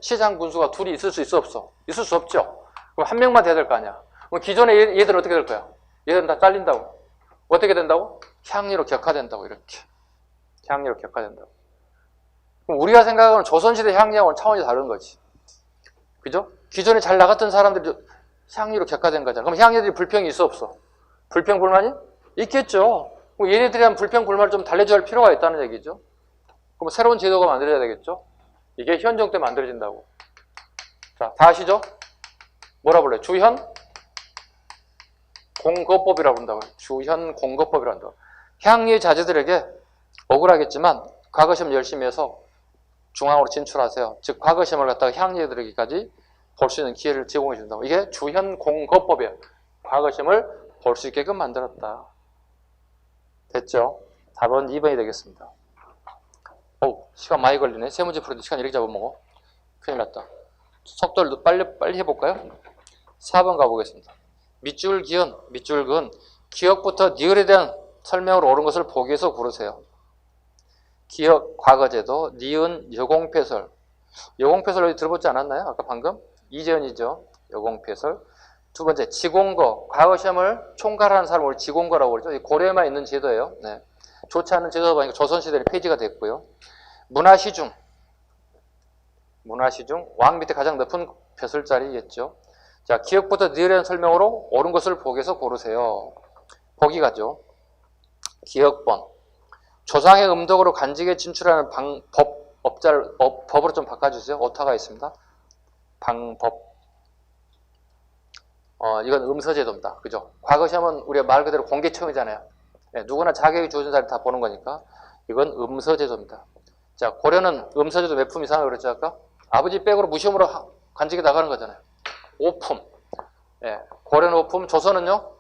시장 군수가 둘이 있을 수 있어 없어? 있을 수 없죠. 그럼 한 명만 돼야 될 거 아니야. 그럼 기존에 얘들은 어떻게 될 거야? 얘들은 다 잘린다고. 어떻게 된다고? 향리로 격화된다고. 이렇게. 향리로 격화된다고. 그럼 우리가 생각하는 조선시대 향리하고는 차원이 다른 거지. 그죠? 기존에 잘 나갔던 사람들이 향리로 격화된 거잖아. 그럼 향리들이 불평이 있어 없어? 불평 불만이? 있겠죠. 그럼 얘네들에 대한 불평 불만을 좀 달래줘야 할 필요가 있다는 얘기죠. 그럼 새로운 제도가 만들어져야 되겠죠. 이게 현종 때 만들어진다고. 자, 다 아시죠? 뭐라 불러요? 주현 공거법이라고 부른다고요. 주현 공거법이라고 한다고. 향리 자제들에게 억울하겠지만 과거시험 열심히 해서 중앙으로 진출하세요. 즉 과거시험을 갖다가 향리들에게까지 볼 수 있는 기회를 제공해 준다고. 이게 주현 공거법이에요. 과거시험을 볼 수 있게끔 만들었다. 됐죠? 답은 2번이 되겠습니다. 시간 많이 걸리네. 세 문제 풀는데 시간 이렇게 잡아먹어. 큰일 났다. 속도를 빨리 해볼까요? 4번 가보겠습니다. 밑줄 기은 기역부터 니을에 대한 설명으로 옳은 것을 보기에서 고르세요. 기역, 과거제도, 니은, 여공패설. 여공패설 어디 들어보지 않았나요? 아까 방금? 이재현이죠. 여공패설. 두 번째, 지공거. 과거시험을 총괄하는 사람을 우리 지공거라고 그러죠. 고려에만 있는 제도예요. 네. 좋지 않은 제도가 보니까 조선시대에 폐지가 됐고요. 문화시중. 왕 밑에 가장 높은 벼슬자리겠죠. 자, 기역부터 니을에 대한 설명으로 옳은 것을 보기에서 고르세요. 보기 가죠. 기역번. 조상의 음덕으로 간직에 진출하는 법으로 좀 바꿔주세요. 오타가 있습니다. 방법. 이건 음서제도입니다. 그죠? 과거 시험은 우리가 말 그대로 공개 체험이잖아요. 네, 누구나 자격이 주어진 자리 다 보는 거니까. 이건 음서제도입니다. 자, 고려는 음서제도 몇 품 이상을 그랬죠, 아까? 아버지 백으로 무시험으로 간직에 나가는 거잖아요. 5품. 예, 고려는 5품, 조선은요?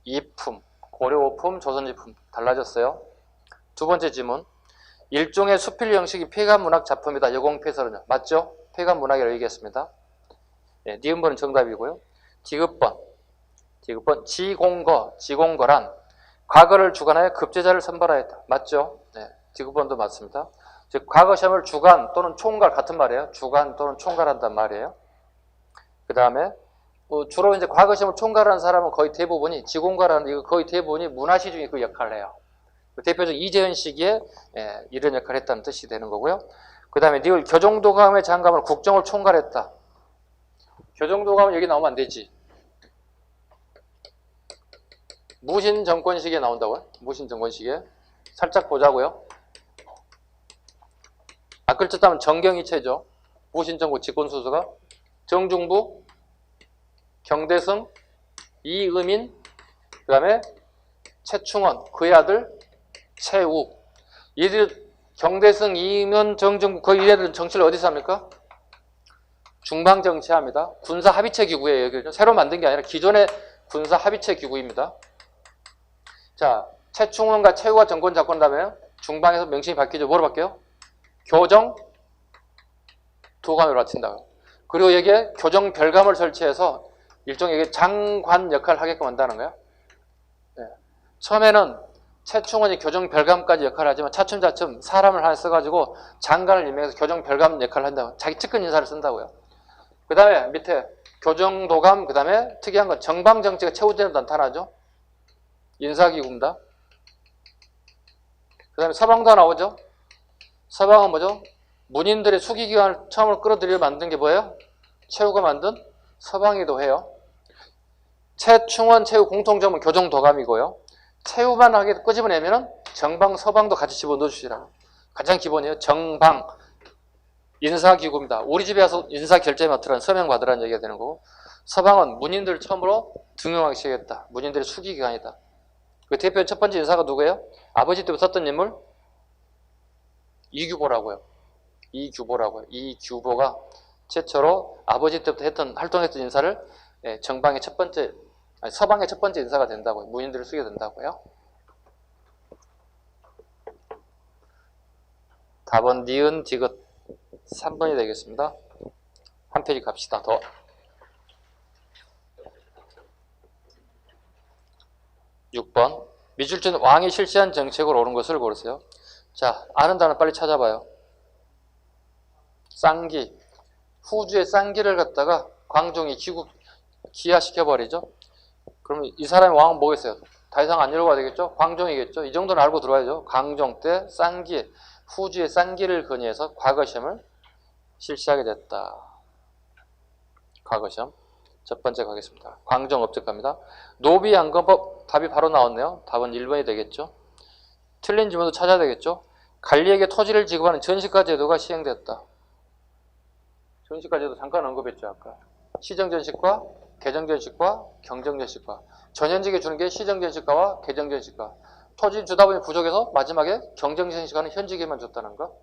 2품. 고려 5품, 조선 2품. 달라졌어요. 두 번째 지문. 일종의 수필 형식이 폐간문학 작품이다. 여공패설은요. 맞죠? 폐간문학이라고 얘기했습니다. 예, 니은번은 정답이고요. 디귿번. 지공거란 과거를 주관하여 급제자를 선발하였다. 맞죠? 네, 디귿번도 맞습니다. 즉 과거 시험을 주관 또는 총괄 같은 말이에요. 주관 또는 총괄한단 말이에요. 그 다음에 주로 이제 과거 시험을 총괄하는 사람은 거의 대부분이 지공과라는 이거 거의 대부분이 문화시중이 그 역할을 해요. 대표적 이재현 시기에 이런 역할을 했다는 뜻이 되는 거고요. 그 다음에 니을 교정도감의 장감을 국정을 총괄했다. 교정도감은 여기 나오면 안 되지. 무신정권 시기에 나온다고요? 무신정권 시기에 살짝 보자고요. 앞글자 따면 정경이체죠. 무신정권 집권수수가 정중부, 경대승, 이의민, 그 다음에 최충원, 그의 아들 최우. 얘들 경대성, 이면, 정정부 거의 얘들은 정치를 어디서 합니까? 중방 정치합니다. 군사 합의체 기구예요. 여기는 새로 만든 게 아니라 기존의 군사 합의체 기구입니다. 자, 최충원과 최후가 정권 잡건다면 중방에서 명칭이 바뀌죠. 뭐로 바뀌어요? 교정 도감으로 바뀐다고요. 그리고 여기에 교정 별감을 설치해서 일종의 장관 역할을 하게끔 한다는 거예요. 네. 처음에는 최충원이 교정 별감까지 역할을 하지만 차츰차츰 사람을 하나 써가지고 장관을 임명해서 교정 별감 역할을 한다고. 자기 측근 인사를 쓴다고요. 그 다음에 밑에 교정 도감, 그 다음에 특이한 건 정방 정치가 최우선으로 나타나죠. 인사기구입니다. 그 다음에 서방도 나오죠. 서방은 뭐죠? 문인들의 수기기관을 처음으로 끌어들여 만든 게 뭐예요? 최후가 만든 서방이기도 해요. 최충원, 최후 공통점은 교정도감이고요. 최후만 하게 끄집어내면은 정방, 서방도 같이 집어넣어 주시라. 가장 기본이에요. 정방, 인사기구입니다. 우리 집에 와서 인사결제 맡으라는 서명 받으라는 얘기가 되는 거고, 서방은 문인들을 처음으로 등용하기 시작했다. 문인들의 수기기관이다. 그 대표 첫 번째 인사가 누구예요? 아버지 때부터 썼던 인물? 이규보라고요. 이규보가 최초로 아버지 때부터 활동했던 인사를 정방의 첫 번째, 아니, 서방의 첫 번째 인사가 된다고요. 문인들을 쓰게 된다고요. 답은 니은, 디귿 3번이 되겠습니다. 한 페이지 갑시다. 더. (6번) 미술전 왕이 실시한 정책으로 옳은 것을 고르세요. 자, 아는 단어 빨리 찾아봐요. 쌍기. 후주의 쌍기를 갖다가 광종이 기하시켜버리죠. 그러면 이 사람의 왕은 뭐겠어요? 다 이상 안 읽어봐야 되겠죠? 광종이겠죠? 이 정도는 알고 들어와야죠. 광종 때 쌍기, 후주의 쌍기를 건의해서 과거시험을 실시하게 됐다. 과거시험. 첫 번째 가겠습니다. 광종 업적합니다. 노비양건법 답이 바로 나왔네요. 답은 1번이 되겠죠. 틀린 질문도 찾아야 되겠죠. 관리에게 토지를 지급하는 전시가 제도가 시행되었다. 전시가 제도 잠깐 언급했죠. 아까 시정전시과, 개정전시과, 경정전시과. 전현직에 주는 게 시정전시과와 개정전시과. 토지 주다 보니 부족해서 마지막에 경정전시과는 현직에만 줬다는 거.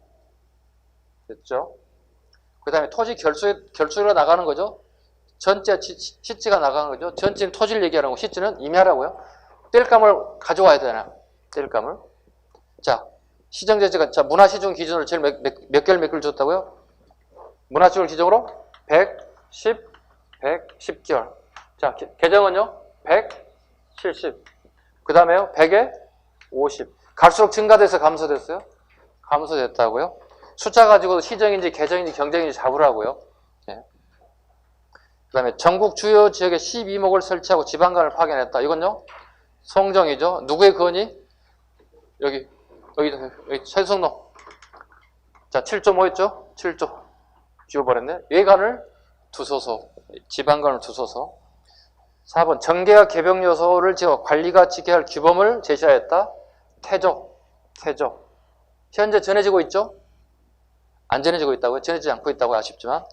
됐죠? 그 다음에 토지 결수가 나가는 거죠. 전체 시지가 나가는 거죠. 전체는 토지를 얘기하는 거고 시지는 임야라고요. 땔감을 가져와야 되나? 땔감을. 자, 시정전시가 자 문화시중 기준으로 제일 몇 개를 몇 개를 줬다고요? 문화시중 기준으로 110개월. 자, 개정은요? 170. 그 다음에요? 100에 50. 갈수록 증가돼서 감소됐어요? 감소됐다고요? 숫자 가지고도 시정인지 개정인지 경정인지 잡으라고요. 네. 그 다음에 전국 주요 지역에 12목을 설치하고 지방간을 파견했다. 이건요? 송정이죠. 누구의 건의? 여기 최승로. 자, 7조 뭐였죠? 7조. 지워버렸네. 외관을 두소서. 지방간을 두소서. 4번 정계와 개병 요소를 지어 관리가 지켜야 할 규범을 제시하였다. 태조. 현재 전해지고 있죠? 안 전해지고 있다고요? 전해지지 않고 있다고 아쉽지만.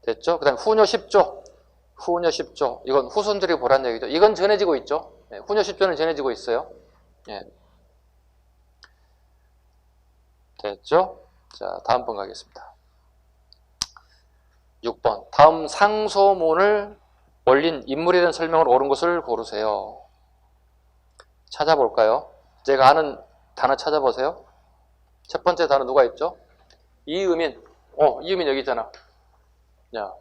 됐죠? 그 다음에 후뇨 10조. 이건 후손들이 보란 얘기죠. 이건 전해지고 있죠? 네, 후뇨 10조는 전해지고 있어요. 네. 됐죠? 자, 다음 번 가겠습니다. 6번. 다음 상소문을 올린 인물에 대한 설명을 옳은 것을 고르세요. 찾아볼까요? 제가 아는 단어 찾아보세요. 첫 번째 단어 누가 있죠? 이의민. 이의민 여기 있잖아. 야,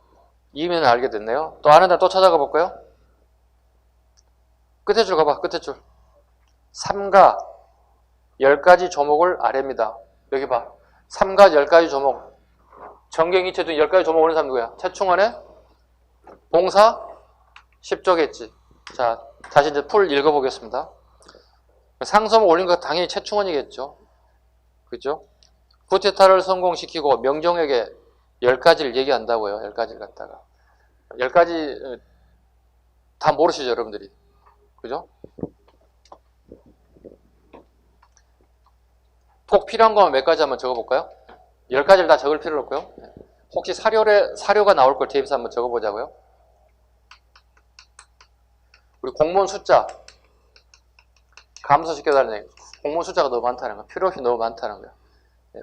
이의민을 알게 됐네요. 또 아는 단어 또 찾아가 볼까요? 끝에 줄 가봐. 끝에 줄. 삼가 10가지 조목을 아래입니다. 여기 봐. 삼가 10가지 조목. 정경이체 등 10가지 조목 오는 사람 누구야? 최충원의 봉사 10조겠지. 자, 다시 이제 풀 읽어보겠습니다. 상소문 올린 거 당연히 최충원이겠죠. 그죠? 쿠데타를 성공시키고 명종에게 10가지를 얘기한다고요. 10가지를 갖다가. 10가지 다 모르시죠, 여러분들이. 그죠? 꼭 필요한 거만 몇 가지 한번 적어볼까요? 10가지를 다 적을 필요는 없고요. 혹시 사료가 나올 걸 대입해서 한번 적어보자고요. 우리 공무원 숫자 감소시켜달라는 얘기. 공문 숫자가 너무 많다는 거야. 필요없이 너무 많다는 거야.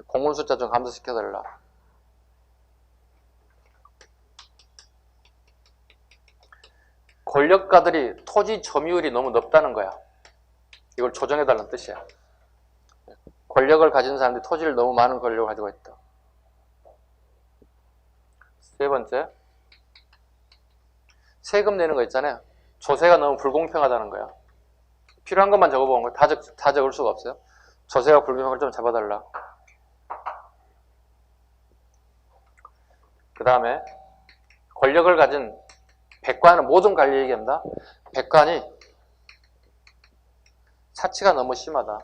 공문 숫자 좀 감소시켜달라. 권력가들이 토지 점유율이 너무 높다는 거야. 이걸 조정해달라는 뜻이야. 권력을 가진 사람들이 토지를 너무 많은 권력을 가지고 있다. 세 번째, 세금 내는 거 있잖아요. 조세가 너무 불공평하다는 거야. 필요한 것만 적어보는 거야. 다 적을 수가 없어요. 조세가 불공평을 좀 잡아달라. 그 다음에 권력을 가진 백관은 모든 관리 얘기합니다. 백관이 사치가 너무 심하다.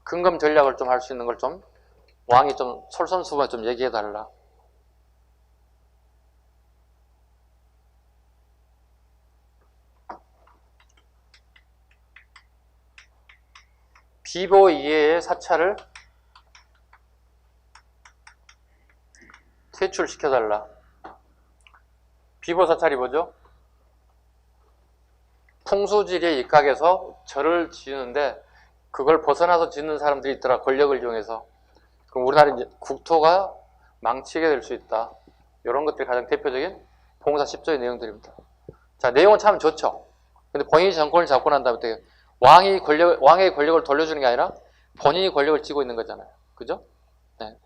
근검 전략을 좀 할 수 있는 걸 좀 왕이 좀 솔선수범에 좀 얘기해달라. 비보 이외의 사찰을 퇴출시켜달라. 비보 사찰이 뭐죠? 풍수지리에 입각해서 절을 지으는데 그걸 벗어나서 짓는 사람들이 있더라. 권력을 이용해서. 그럼 우리나라 이제 국토가 망치게 될 수 있다. 이런 것들이 가장 대표적인 봉사 10조의 내용들입니다. 자, 내용은 참 좋죠. 근데 본인이 정권을 잡고 난 다음에 어떻게 왕의 권력을 돌려주는 게 아니라 본인이 권력을 쥐고 있는 거잖아요. 그죠? 네.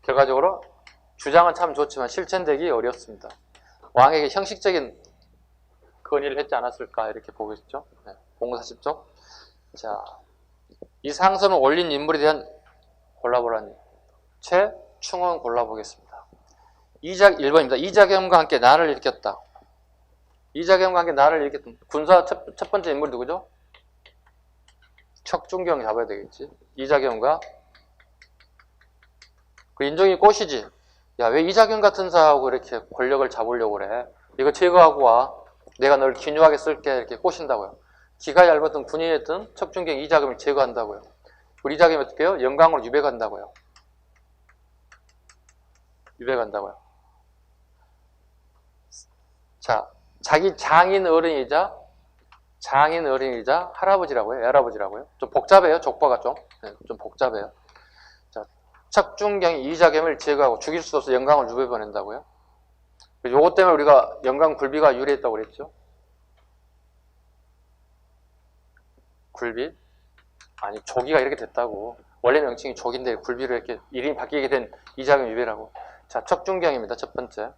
결과적으로 주장은 참 좋지만 실천되기 어렵습니다. 왕에게 형식적인 건의를 했지 않았을까 이렇게 보고 있죠. 네. 봉사 10조. 자, 이 상선을 올린 인물에 대한 골라보라니. 최충원 골라보겠습니다. 1번입니다. 이자겸과 함께 난을 일으켰다. 이자겸과 함께 난을 일으켰던 군사 첫 번째 인물이 누구죠? 척준경 잡아야 되겠지. 이자겸과 그 인종이 꽃이지. 야, 왜 이자겸 같은 사하고 이렇게 권력을 잡으려고 그래? 이거 제거하고 와. 내가 널 기묘하게 쓸게. 이렇게 꼬신다고요. 기가 얇았던 군인이었던 척준경 이자겸을 제거한다고요. 우리 이자겸이 어떻게 해요? 영광으로 유배간다고요. 유배간다고요. 자, 자기 장인 어른이자 할아버지라고요. 할아버지라고요. 좀 복잡해요. 족보가 좀. 네, 좀 복잡해요. 자, 척준경이 이자겸을 제거하고 죽일 수 없어 영광을 유배 보낸다고요. 요것 때문에 우리가 영광 굴비가 유리했다고 그랬죠. 굴비? 아니, 조기가 이렇게 됐다고. 원래 명칭이 조기인데 굴비로 이렇게 이름이 바뀌게 된 이자겸 유배라고. 자, 척준경입니다. 첫 번째.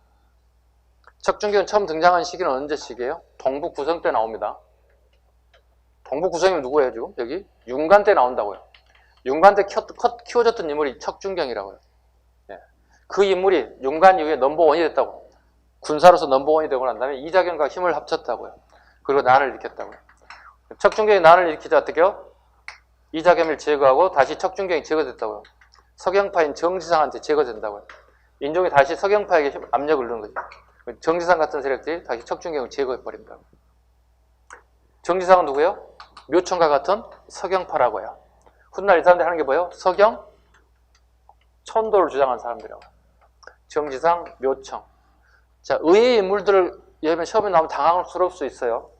척준경 처음 등장한 시기는 언제 시기예요? 동북 구성 때 나옵니다. 동북 구성이면 누구예요, 지금? 여기? 윤관 때 나온다고요. 윤관 때 키워졌던 인물이 척준경이라고요. 네. 그 인물이 윤관 이후에 넘버원이 됐다고. 군사로서 넘버원이 되고 난 다음에 이자겸과 힘을 합쳤다고요. 그리고 난을 일으켰다고요. 척준경이 난을 일으키자 어떻게 해요? 이자겸을 제거하고 다시 척준경이 제거됐다고요. 서경파인 정지상한테 제거된다고요. 인종이 다시 서경파에게 압력을 넣는 거죠. 정지상 같은 세력들이 다시 척준경을 제거해버립니다. 정지상은 누구예요? 묘청과 같은 서경파라고요. 훗날 이 사람들이 하는 게 뭐예요? 서경, 천도를 주장하는 사람들이라고. 정지상, 묘청. 자, 의의 인물들을 예를 들면 시험에 나오면 당황스러울 수 있어요.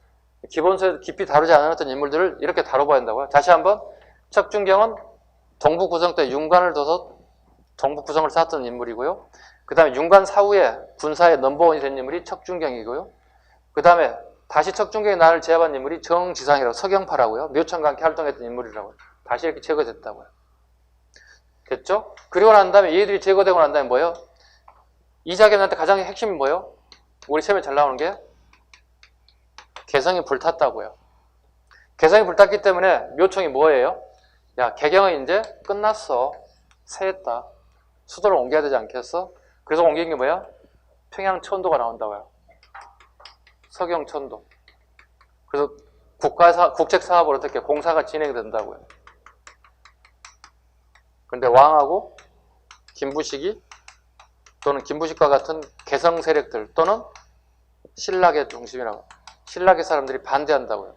기본서에서 깊이 다루지 않았던 인물들을 이렇게 다뤄봐야 한다고요. 다시 한번 척준경은 동북 구성 때 윤관을 둬서 동북 구성을 쌓았던 인물이고요. 그 다음에 윤관 사후에 군사의 넘버원이 된 인물이 척준경이고요. 그 다음에 다시 척준경의 난을 제압한 인물이 정지상이라고 서경파라고요. 묘청과 함께 활동했던 인물이라고요. 다시 이렇게 제거됐다고요. 됐죠? 그리고 난 다음에 얘들이 제거되고 난 다음에 뭐예요? 이자겸한테 가장 핵심이 뭐예요? 우리 시험에 잘 나오는 게 개성이 불탔다고요. 개성이 불탔기 때문에 묘청이 뭐예요? 야, 개경은 이제 끝났어. 새했다. 수도를 옮겨야 되지 않겠어? 그래서 옮긴 게 뭐야? 평양천도가 나온다고요. 서경천도. 그래서 국책사업으로 어떻게 공사가 진행된다고요. 근데 왕하고 김부식이 또는 김부식과 같은 개성 세력들 또는 신라계 중심이라고. 신라계 사람들이 반대한다고요.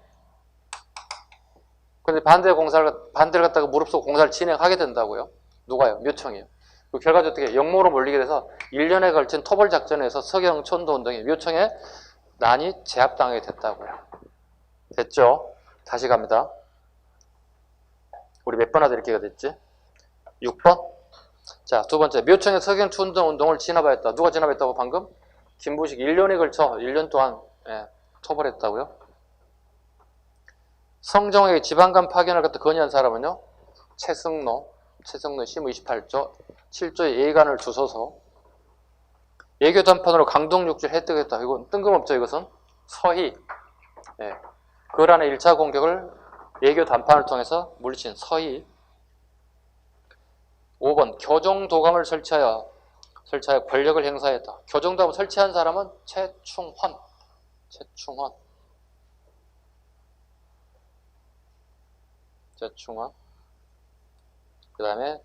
근데 반대를 갖다가 무릅쓰고 공사를 진행하게 된다고요. 누가요? 묘청이요. 그 결과적으로 어떻게 영모로 몰리게 돼서 1년에 걸친 토벌작전에서 서경천도 운동이 묘청에 난이 제압당하게 됐다고요. 됐죠? 다시 갑니다. 우리 몇 번 하다 이렇게가 됐지? 6번. 자, 두 번째. 묘청의 석영투운동 운동을 진압하였다. 누가 진압했다고 방금? 김부식 1년에 걸쳐 1년 동안 처벌했다고요? 성정에게 지방간 파견을 갖다 건의한 사람은요? 최승로 시무 28조 7조의 예간을 주소서 예교 단판으로 강동 육지를 획득했다. 이건 뜬금없죠. 이것은 서희. 거란의 1차 공격을 예교 단판을 통해서 물리친 서희. 5번 교정도감을 설치하여 권력을 행사했다. 교정도감을 설치한 사람은 최충헌. 그 다음에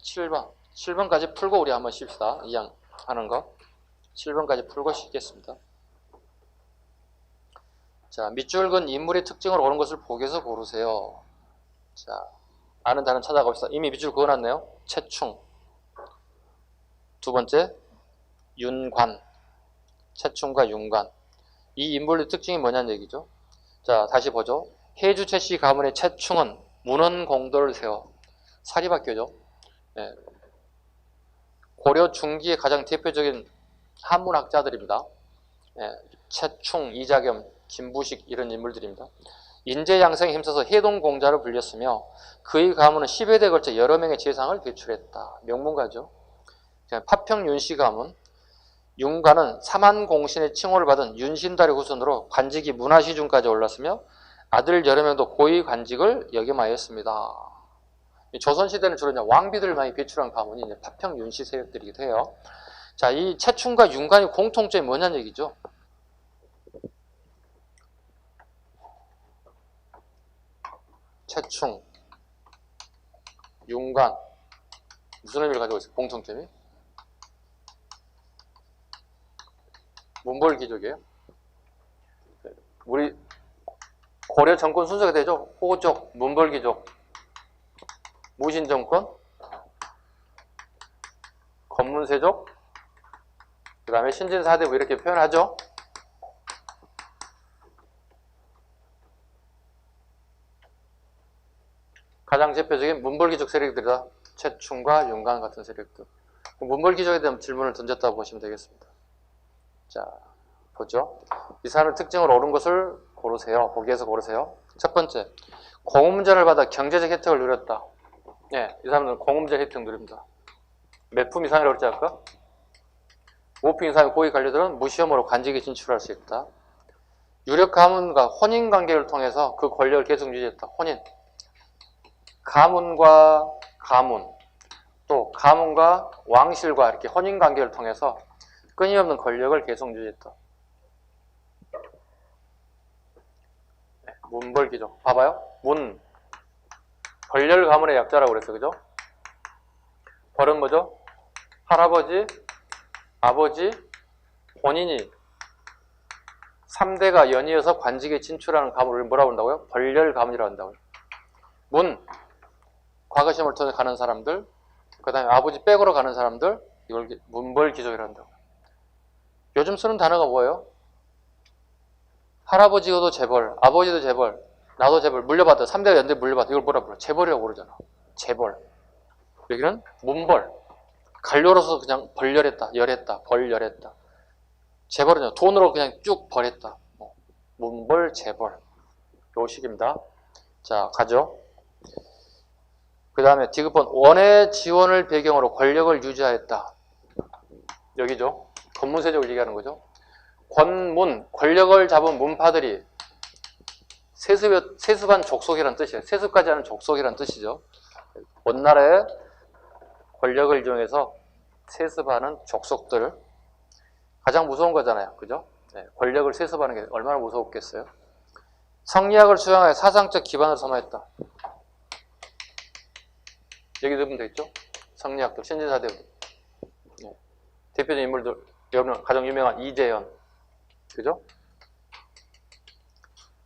7번까지 풀고 우리 한번 쉽시다. 이양 하는 거 7번까지 풀고 쉬겠습니다. 자, 밑줄 근 인물의 특징을 옳은 것을 보기에서 고르세요. 자, 아는 단어 찾아갑시다. 이미 밑줄 그어놨네요. 최충. 두 번째 윤관. 최충과 윤관. 이 인물의 특징이 뭐냐는 얘기죠. 자, 다시 보죠. 해주 최씨 가문의 최충은 문헌공도를 세워 사립학교죠. 고려 중기의 가장 대표적인 한문학자들입니다. 최충, 이자겸, 김부식 이런 인물들입니다. 인재양성에 힘써서 해동공자로 불렸으며 그의 가문은 10여 대에 걸쳐 여러 명의 재상을 배출했다. 명문가죠. 파평윤씨 가문, 윤관은 삼한공신의 칭호를 받은 윤신달의 후손으로 관직이 문화시중까지 올랐으며 아들 여러 명도 고위 관직을 역임하였습니다. 조선시대는 주로 왕비들을 많이 배출한 가문이 파평윤씨 세력들이기도 해요. 자, 이 최충과 윤관의 공통점이 뭐냐는 얘기죠. 최충, 윤관 무슨 의미를 가지고 있어요? 공통점이? 문벌귀족이에요. 우리 고려 정권 순서가 되죠. 호족, 문벌귀족, 무신정권, 검문세족, 그 다음에 신진사대부 이렇게 표현하죠. 가장 대표적인 문벌귀족 세력들이다. 최충과 윤관 같은 세력들. 문벌귀족에 대한 질문을 던졌다고 보시면 되겠습니다. 자, 보죠. 이 사람의 특징을 옳은 것을 고르세요. 보기에서 고르세요. 첫 번째, 공음전을 받아 경제적 혜택을 누렸다. 이 사람들은 공음전 혜택 누립니다. 몇 품 이상이라고 그랬지 아까? 5품 이상의 고위 관료들은 무시험으로 관직에 진출할 수 있다. 유력 가문과 혼인관계를 통해서 그 권력을 계속 유지했다. 혼인. 가문과 가문, 또 가문과 왕실과 이렇게 혼인관계를 통해서 끊임없는 권력을 계속 유지했다. 문벌귀족. 봐봐요. 문. 벌렬 가문의 약자라고 그랬어. 그죠? 벌은 뭐죠? 할아버지, 아버지, 본인이 3대가 연이어서 관직에 진출하는 가문을 뭐라고 한다고요? 벌렬 가문이라고 한다고요. 문. 과거 시험을 통해 가는 사람들, 그 다음에 아버지 백으로 가는 사람들, 이걸 문벌귀족이라고 한다고요. 요즘 쓰는 단어가 뭐예요? 할아버지도 재벌, 아버지도 재벌, 나도 재벌, 물려받아. 3대가 연대 물려받아. 이걸 뭐라 불러? 재벌이라고 그러잖아. 재벌. 여기는 문벌. 관료로서 그냥 벌열했다, 열했다, 벌열했다. 재벌은요, 돈으로 그냥 쭉 벌했다. 문벌, 재벌. 요 식입니다. 자, 가죠. 그 다음에 디귿번 원의 지원을 배경으로 권력을 유지하였다. 여기죠. 권문세족을 얘기하는 거죠. 권문, 권력을 잡은 문파들이 세습한 족속이라는 뜻이에요. 세습까지 하는 족속이라는 뜻이죠. 원나라의 권력을 이용해서 세습하는 족속들. 가장 무서운 거잖아요. 그죠? 권력을 세습하는 게 얼마나 무서웠겠어요. 성리학을 수양하여 사상적 기반을 삼아했다. 여기 넣으면 되겠죠? 성리학도, 신진사대부. 대표적인 인물들, 여러분 가장 유명한 이재현. 그죠?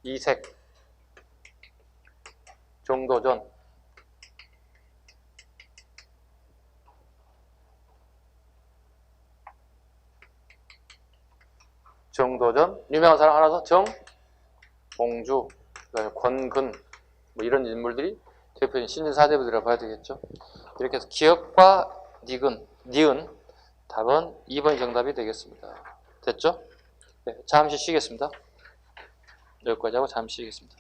이색, 정도전, 유명한 사람 하나 더, 정봉주, 그다음에 권근, 뭐 이런 인물들이 대표님 신진 4대부들이라 봐야 되겠죠. 이렇게 해서 기역과 니은 답은 2번이 정답이 되겠습니다. 됐죠? 네, 잠시 쉬겠습니다. 여기까지 하고 잠시 쉬겠습니다.